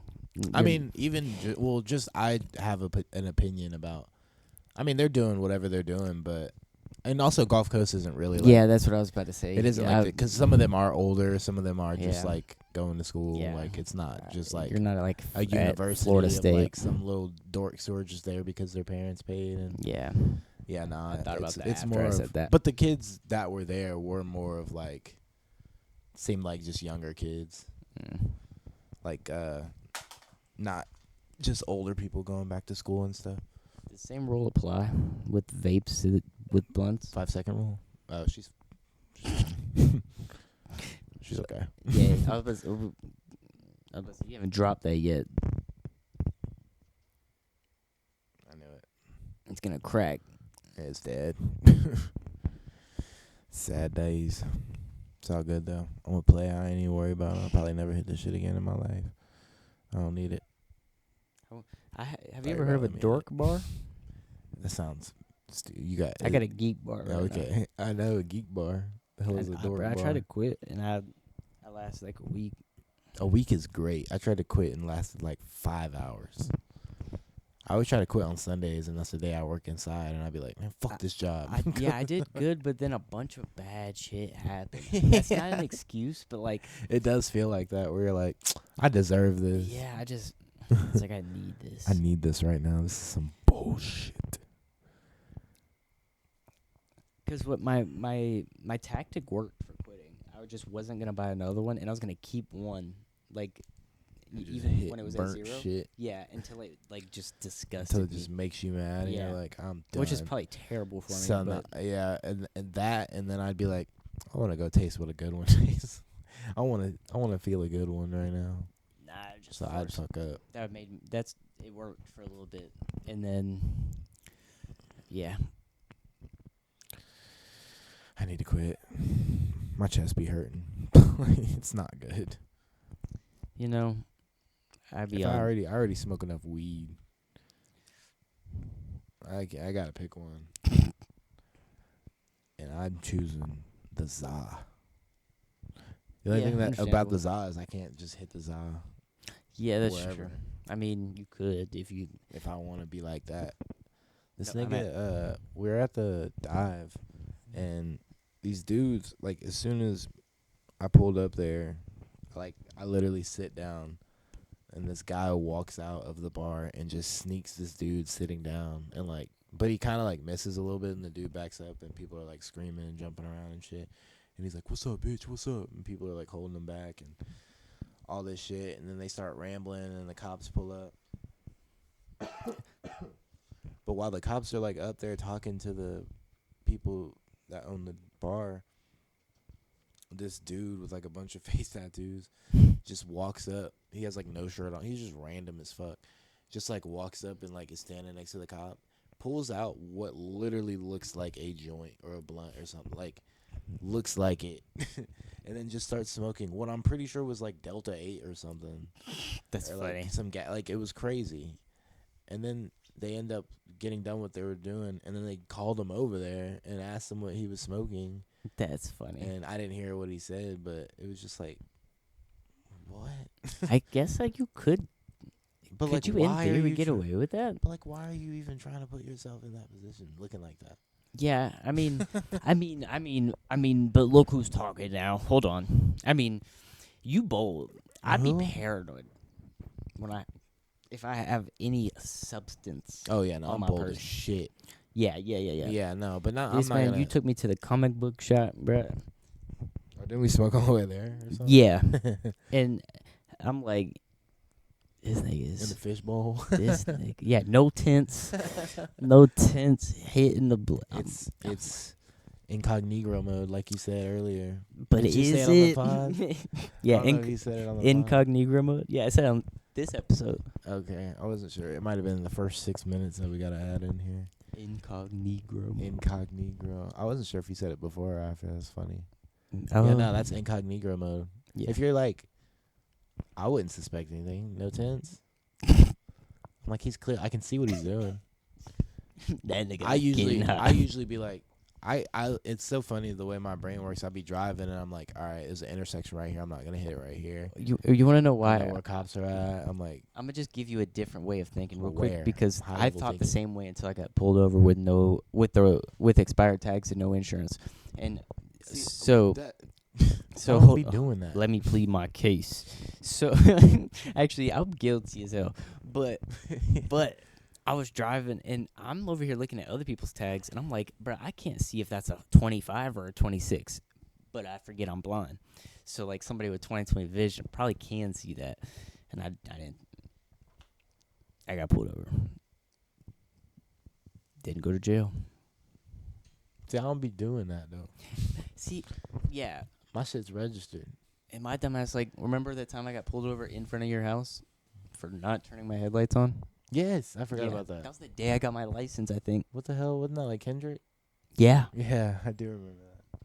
I mean even just I have an opinion about. I mean they're doing whatever they're doing, but and also Gulf Coast isn't really like, yeah, that's what I was about to say. it isn't Yeah, like because some of them are older, some of them are just Yeah. like going to school. Yeah. Like it's not just like you're not like a at university Florida of State. like some little dorks who are just there because their parents paid and Yeah, Yeah, nah. I thought about that It's after more I of, said that. but the kids that were there were more of like, seemed like just younger kids, Mm. like not just older people going back to school and stuff. Does the same rule apply with vapes with blunts? 5 second rule. Oh, she's she's okay. Yeah, I was about to say, you haven't dropped that yet. I knew it. It's gonna crack. It's dead. Sad days. It's all good though. I'm gonna play. I ain't even worry about it. I'll probably never hit this shit again in my life. I don't need it. Have you ever heard of a dork bar? That sounds. You got. I got a geek bar. Right Okay, I know a geek bar. The hell is a dork bar? I tried to quit, and I lasted like a week. A week is great. I tried to quit and lasted like 5 hours. I always try to quit on Sundays, and that's the day I work inside, and I'd be like, man, fuck this job. I did good, but then a bunch of bad shit happened. That's not an excuse, but like it does feel like that, where you're like, I deserve this. yeah, it's like I need this. I need this right now. This is some bullshit. Because what my tactic worked for quitting. I just wasn't gonna buy another one, and I was gonna keep one, like even when it was at burnt 0. shit. Yeah, until it like just disgusted Until it just me. makes you mad, and Yeah. you're like, I'm done. Which is probably terrible for me. So but yeah, and then I'd be like, I want to go taste what a good one tastes. I want to feel a good one right now. nah, just So I'd first. fuck up. It worked for a little bit, and then yeah, I need to quit. My chest be hurting. It's not good. you know, I'd be I already smoke enough weed. I gotta pick one, and I'm choosing the za. The only Yeah, thing that about the understandable. za is I can't just hit the za Yeah, that's wherever true. I mean, you could if I want to be like that. This No, I nigga, we're at the dive, and these dudes, like, as soon as I pulled up there, like, I literally sit down, and this guy walks out of the bar and just sneaks this dude sitting down, and, like, but he kind of, like, misses a little bit, and the dude backs up, and people are, like, screaming and jumping around and shit, and he's like, what's up, bitch, what's up, and people are, like, holding him back, and all this shit, and then they start rambling, and the cops pull up. But while the cops are, like, up there talking to the people that own the bar, this dude with, like, a bunch of face tattoos just walks up. He has, like, no shirt on. He's just random as fuck. Just, like, walks up and, like, is standing next to the cop. Pulls out what literally looks like a joint or a blunt or something. Like, looks like it. And then just starts smoking what I'm pretty sure was, like, Delta 8 or something. That's Or, funny. like, like, it was crazy. And then they end up getting done what they were doing, and then they called him over there and asked him what he was smoking, That's funny. and I didn't hear what he said, but it was just like, what? I guess like you could. But Could like, you in why are theory you get away with that? But like, why are you even trying to put yourself in that position, looking like that? Yeah, I mean, but look who's talking now. Hold on. I mean, you bold. I'd be Uh-huh. paranoid if I have any substance. Oh yeah, no, On I'm my bold person. as shit. Yeah. Yeah, no, but not. This I'm not man, gonna. you took me to the comic book shop, bruh. Oh, didn't we smoke all the way there? Or something? Yeah, and I'm like, this nigga In the is fishbowl. this nigga. Yeah, no tents, hitting the blood. It's incognito mode, like you said earlier. But Did you say is it on the it? pod? Yeah, I don't know if you said it on the pod. incognito mode. Yeah, I said on this episode. Okay, I wasn't sure. It might have been the first 6 minutes that we gotta add in here. Incognito. Incognito. I wasn't sure if you said it before or after. That's funny. Oh, Yeah, no, that's incognito mode. yeah. If you're like, I wouldn't suspect anything. No tents. I'm like, he's clear. I can see what he's doing. that nigga. I getting high. I usually be like, it's so funny the way my brain works. I'll be driving and I'm like, all right, there's an intersection right here. I'm not gonna hit it right here. You want to know I why? know where cops are at. I'm like, I'm gonna just give you a different way of thinking real Where? quick because High I level thought the thinking. same way until I got pulled over with expired tags and no insurance. And so so hold- be doing that. let me plead my case. So actually, I'm guilty as hell. But I was driving, and I'm over here looking at other people's tags, and I'm like, bro, I can't see if that's a 25 or a 26. But I forget I'm blind. So, like, somebody with 20/20 vision probably can see that. And I didn't. I got pulled over. Didn't go to jail. See, I don't be doing that, though. See, yeah. My shit's registered. And my dumbass, like, remember that time I got pulled over in front of your house for not turning my headlights on? Yes, I forgot about that. That was the day I got my license, I think. What the hell? Wasn't that like Kendrick? Yeah. Yeah, I do remember that.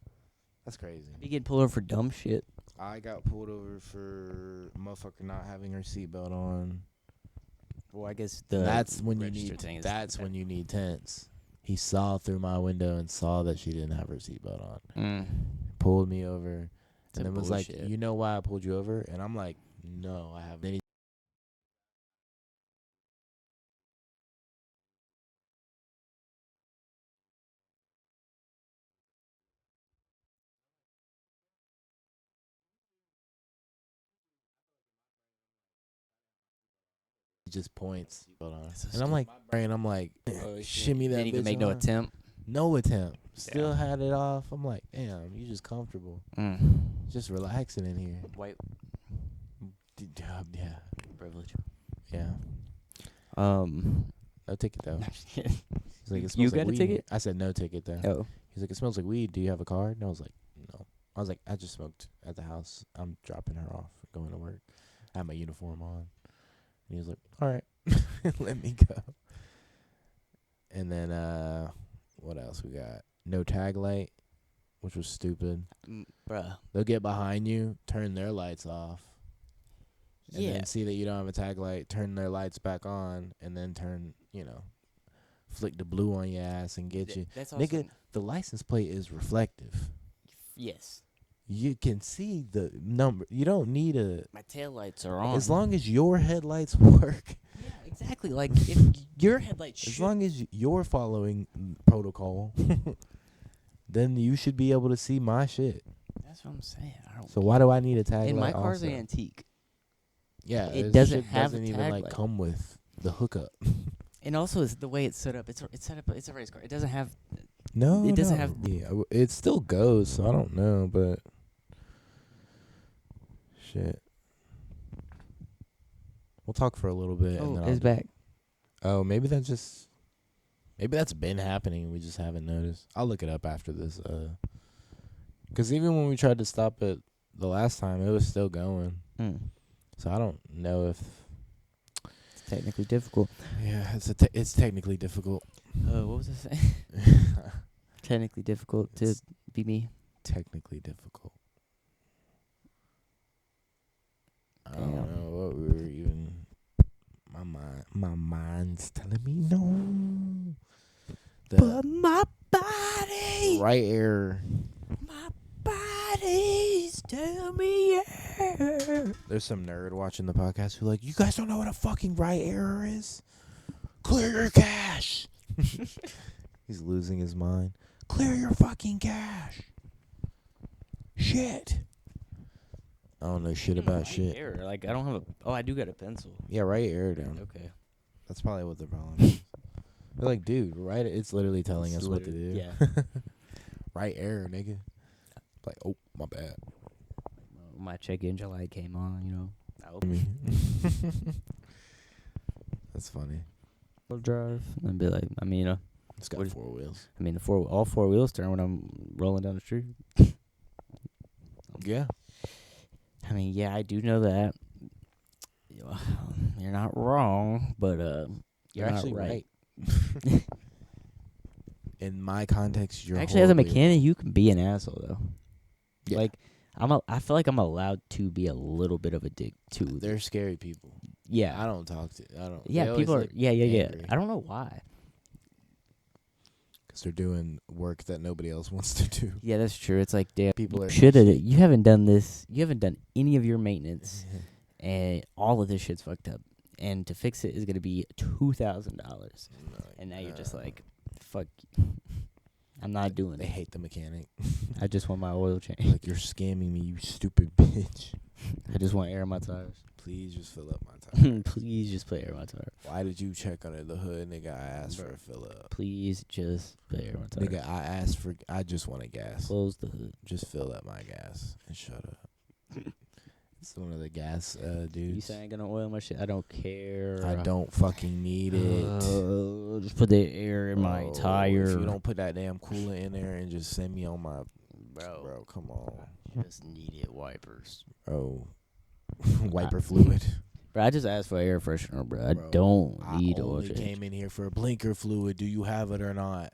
That's crazy. I be getting pulled over for dumb shit. I got pulled over for a motherfucker not having her seatbelt on. Well, I guess That's when you register need. thing is That's when you need tents. He saw through my window and saw that she didn't have her seatbelt on. Pulled me over, and then was like, "You know why I pulled you over?" And I'm like, "No, I haven't." Then he just points, and I'm like, shimmy that. Didn't even bitch make no on. attempt. No attempt. Still had it off. I'm like, damn, you just comfortable. Just relaxing in here. White Yeah. privilege. Yeah. No ticket though. He's like, it smells You like got a weed. ticket? I said no ticket though. Oh. He's like, it smells like weed. Do you have a card? And I was like, no. I was like, I just smoked at the house. I'm dropping her off, going to work. I have my uniform on. And he was like, all right, let me go. And then what else we got? No tag light, which was stupid. Bruh. They'll get behind you, turn their lights off. And Yeah. then see that you don't have a tag light, turn their lights back on, and then flick the blue on your ass and get you. That's Nigga, the license plate is reflective. Yes. You can see the number. You don't need My taillights are on. as long as your headlights work. Yeah, exactly. Like, if your headlights As long as you're following protocol, then you should be able to see my shit. That's what I'm saying. So why do I need a tag and light? my car's also? an antique. Yeah, It this doesn't shit have doesn't a even tag like light. come with the hookup. And also, it's the way it's set up. It's set up. It's a race car. It doesn't have. No, It doesn't no. have- Yeah, it still goes. So I don't know, but shit. We'll talk for a little bit. Oh, and then it's back. Oh, maybe that's been happening. We just haven't noticed. I'll look it up after this. 'Cause even when we tried to stop it the last time, it was still going. So I don't know if It's technically difficult. yeah, it's technically difficult. What was I saying? Technically difficult to It's be me. technically difficult. I Damn. don't know what we were even. My mind's telling me no. But my body, Right error. my body's telling me yeah. There's some nerd watching the podcast who like, you guys don't know what a fucking right error is? Clear your cache. He's losing his mind. Clear your fucking cache. Shit. I don't know shit about shit. Error. Like, I don't have a. Oh, I do got a pencil. Yeah, right error down. Okay. That's probably what the problem is. They're like, dude, right? It's literally telling It's us what to do. Yeah. Right error, nigga. Like, oh, my bad. My check engine light came on. You know. I opened Me. That's funny. drive. I'd be like, I mean, It's got What is- 4 wheels. all four wheels turn when I'm rolling down the street. Yeah. I mean, yeah, I do know that. You're not wrong, but You're not actually right. In my context, you're Actually, as a horribly mechanic, you can be an asshole though. Yeah. Like, I feel like I'm allowed to be a little bit of a dick too. They're scary people. Yeah, I don't talk to. I don't. yeah. they always People are. look Yeah. angry. I don't know why. 'Cause they're doing work that nobody else wants to do. Yeah, that's true. It's like, damn, People are should have. You haven't done this. You haven't done any of your maintenance, and all of this shit's fucked up. And to fix it is gonna be $2,000. And now you're just like, fuck. I'm not doing They it. hate the mechanic. I just want my oil change. Like, you're scamming me, you stupid bitch. I just want air in my tires. Please just fill up my tire. Please just put air in my tire. Why did you check under the hood, nigga? I asked for a fill up. Please just put air in my tire. Nigga, I just want a gas. Close the hood. Just fill up my gas and shut up. It's one of the gas dudes. You say I ain't gonna oil my shit? I don't care. I don't fucking need it. Just put the air in my tire. If you don't put that damn coolant in there and just send me on my... Bro, come on. Just needed wipers. Bro. Wiper fluid. Bro, I just asked for air freshener, bro. I don't need oil change. I only change. came in here for blinker fluid. Do you have it or not?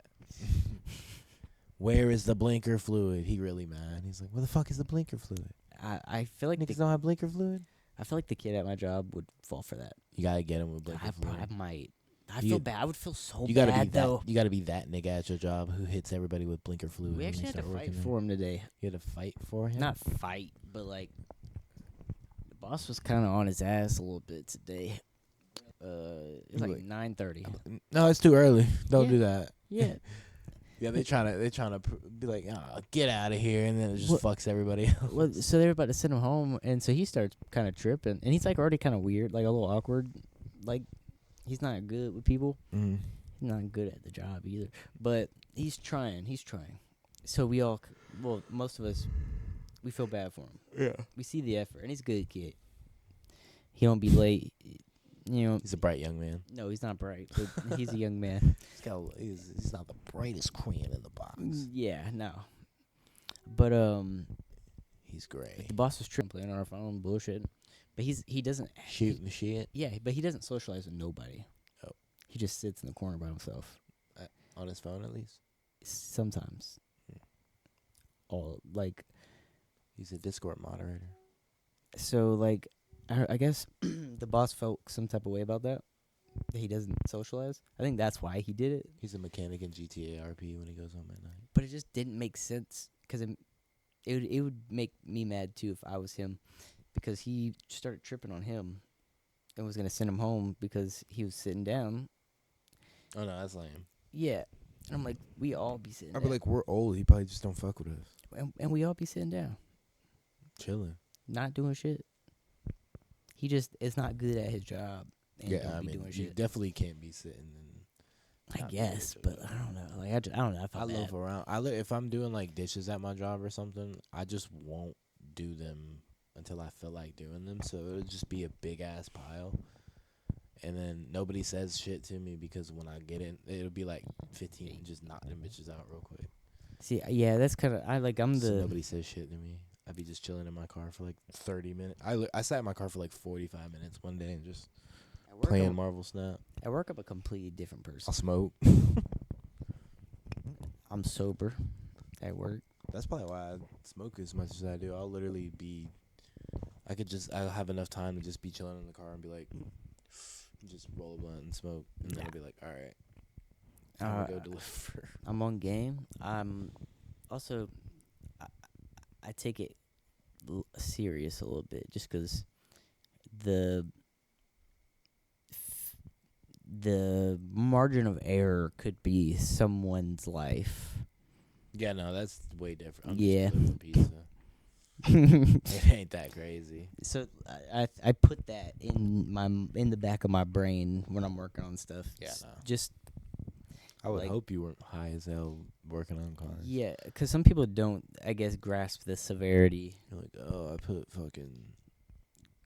Where is the blinker fluid? He really mad. He's like, where the fuck is the blinker fluid? I feel like Niggas don't have blinker fluid? I feel like the kid at my job would fall for that. You gotta get him with blinker fluid. I might. I feel bad. I would feel so you gotta bad, be though. That, you gotta be that nigga at your job who hits everybody with blinker fluid. We actually had to fight for him today. You had to fight for him? Not fight, but like the boss was kind of on his ass a little bit today. It's like 9:30. No, it's too early. Don't do that. Yeah. Yeah, they trying to be like, oh, get out of here, and then it just fucks everybody else. Well, so they were about to send him home, and so he starts kind of tripping, and he's like already kind of weird, like a little awkward, like he's not good with people. Mm. He's not good at the job either, but he's trying. So we all, well, most of us, we feel bad for him. Yeah. We see the effort, and he's a good kid. He don't be late. You know, he's a bright young man. No, he's not bright, but he's a young man. He's not the brightest crayon in the box. Yeah, no. But he's gray. the boss was playing on our phone, bullshit. But he doesn't shooting the shit. Yeah, but he doesn't socialize with nobody. Oh, he just sits in the corner by himself. On his phone, at least. Sometimes. He's a Discord moderator. So like, I guess the boss felt some type of way about that he doesn't socialize. I think that's why he did it. He's a mechanic in GTA RP when he goes home at night. But it just didn't make sense because it would make me mad too if I was him, because he started tripping on him and was gonna send him home because he was sitting down. Oh no, that's lame. Yeah, and I'm like, we all be sitting. I'd down. be like, we're old. He probably just don't fuck with us. And we all be sitting down, chilling, not doing shit. He just is not good at his job. And yeah, don't I be mean, doing you shit. definitely can't be sitting. I guess, but I don't know. Like I don't know. I loaf around. If I'm doing like dishes at my job or something, I just won't do them until I feel like doing them. So it'll just be a big ass pile, and then nobody says shit to me because when I get in, it'll be like 15, just knock them bitches out real quick. See, yeah, that's kind of So nobody says shit to me. I'd be just chilling in my car for like 30 minutes. I sat in my car for like 45 minutes one day and just playing Marvel Snap. I work up a completely different person. I'll smoke. I'm sober at work. That's probably why I smoke as much as I do. I'll literally be... I'll have enough time to just be chilling in the car and be like... Just roll a blunt and smoke. And then I'll be like, alright. I'm going to go deliver. I'm on game. I'm also... I take it serious a little bit just because the margin of error could be someone's life. Yeah, no, that's way different. I'm yeah. just pizza. It ain't that crazy. So I put that in the back of my brain when I'm working on stuff. Yeah, no. Just I would hope you weren't high as hell working on cars. Yeah, because some people don't, I guess, grasp the severity. You're like, oh, I put fucking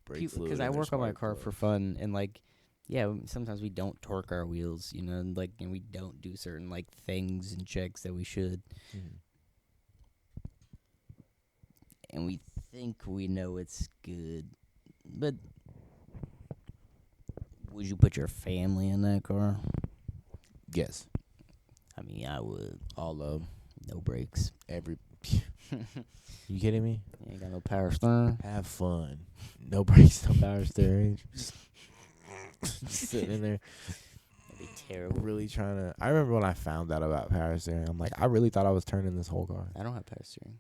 brake fluid. Because I work on my car for fun, and like, yeah, sometimes we don't torque our wheels, you know, and like, and we don't do certain like things and checks that we should. Mm-hmm. And we think we know it's good, but would you put your family in that car? Yes. I mean, I would. All of No brakes. You kidding me? You ain't got no power steering. Have fun. No brakes, no power steering. Just sitting in there. That'd be terrible. Really trying to... I remember when I found out about power steering. I'm like, I really thought I was turning this whole car. I don't have power steering.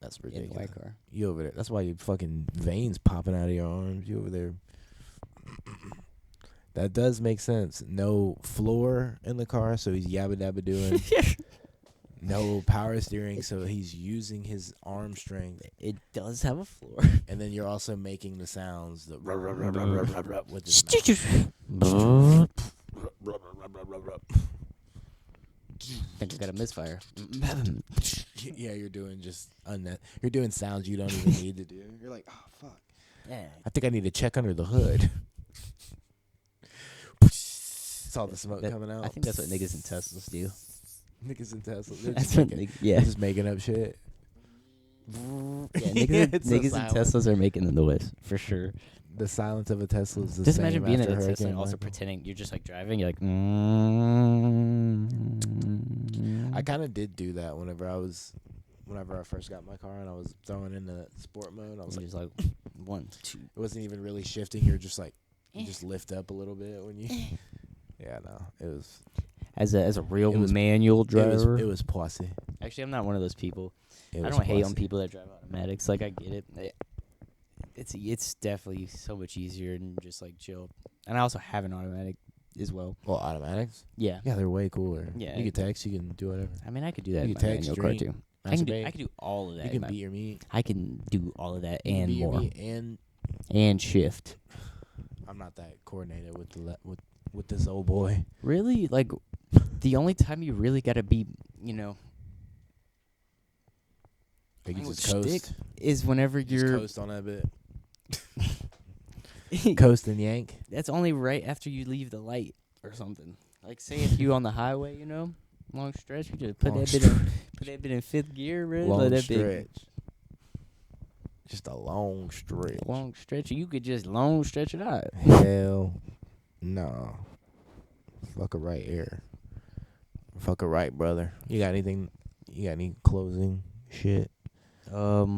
That's ridiculous. In the white car. You over there. That's why your fucking veins popping out of your arms. You over there. That does make sense. No floor in the car, so he's yabba dabba doing. No power steering, so he's using his arm strength. It does have a floor. And then you're also making the sounds with his mouth. Think I got a misfire. Yeah, you're doing you're doing sounds you don't even need to do. You're like, oh fuck. Yeah. I think I need to check under the hood. Saw the smoke coming out. I think that's what niggas and Teslas do. Niggas and Teslas. They're That's just what making, yeah. they're just making up shit. Yeah, Yeah, niggas, it's so niggas and silent. Teslas are making the noise for sure. The silence of a Tesla is the Just same imagine being in after a Tesla Hurricane and also Michael. pretending you're just like driving. You're like, I kind of did do that whenever I first got my car and I was throwing in the sport mode. I was like, just like 1, 2. it wasn't even really shifting. You're just like, you just lift up a little bit when you. Yeah, no, it was. As a real It was- manual driver. It was poissy. Actually, I'm not one of those people. It I was don't hate on poissy. people that drive automatics. Like I get it. It's definitely so much easier and just like chill. And I also have an automatic as well. Well, automatics. Yeah. Yeah, they're way cooler. Yeah. You can text. You can do whatever. I mean, I could do that You in can my text, manual car drink, too. I can masturbate. do all of that. You in can my- beat your meat. I can do all of that You can and beat your more. meat and And shift. I'm not that coordinated with with this old boy. Really? Like, the only time you really got to be, Like you Language just coast. stick is whenever Just you're. coast on that bit. Coast and yank. That's only right after you leave the light or something. Like, say if you on the highway, long stretch, you just put Long that bit in fifth gear, really. Long Let that stretch. Just a long stretch. long stretch. You could just long stretch it out. Hell no. Fuck a right here. Fuck a right, brother. You got anything? You got any closing shit for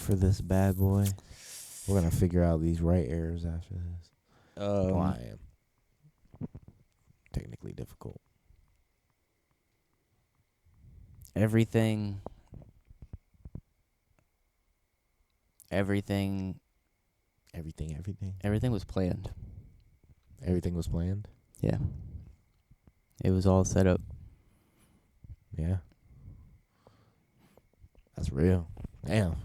this bad boy? We're gonna figure out these right errors after this. Well, I am. Technically difficult. Everything Everything. was planned. Everything was planned. Yeah. It was all set up. Yeah. That's real. Damn.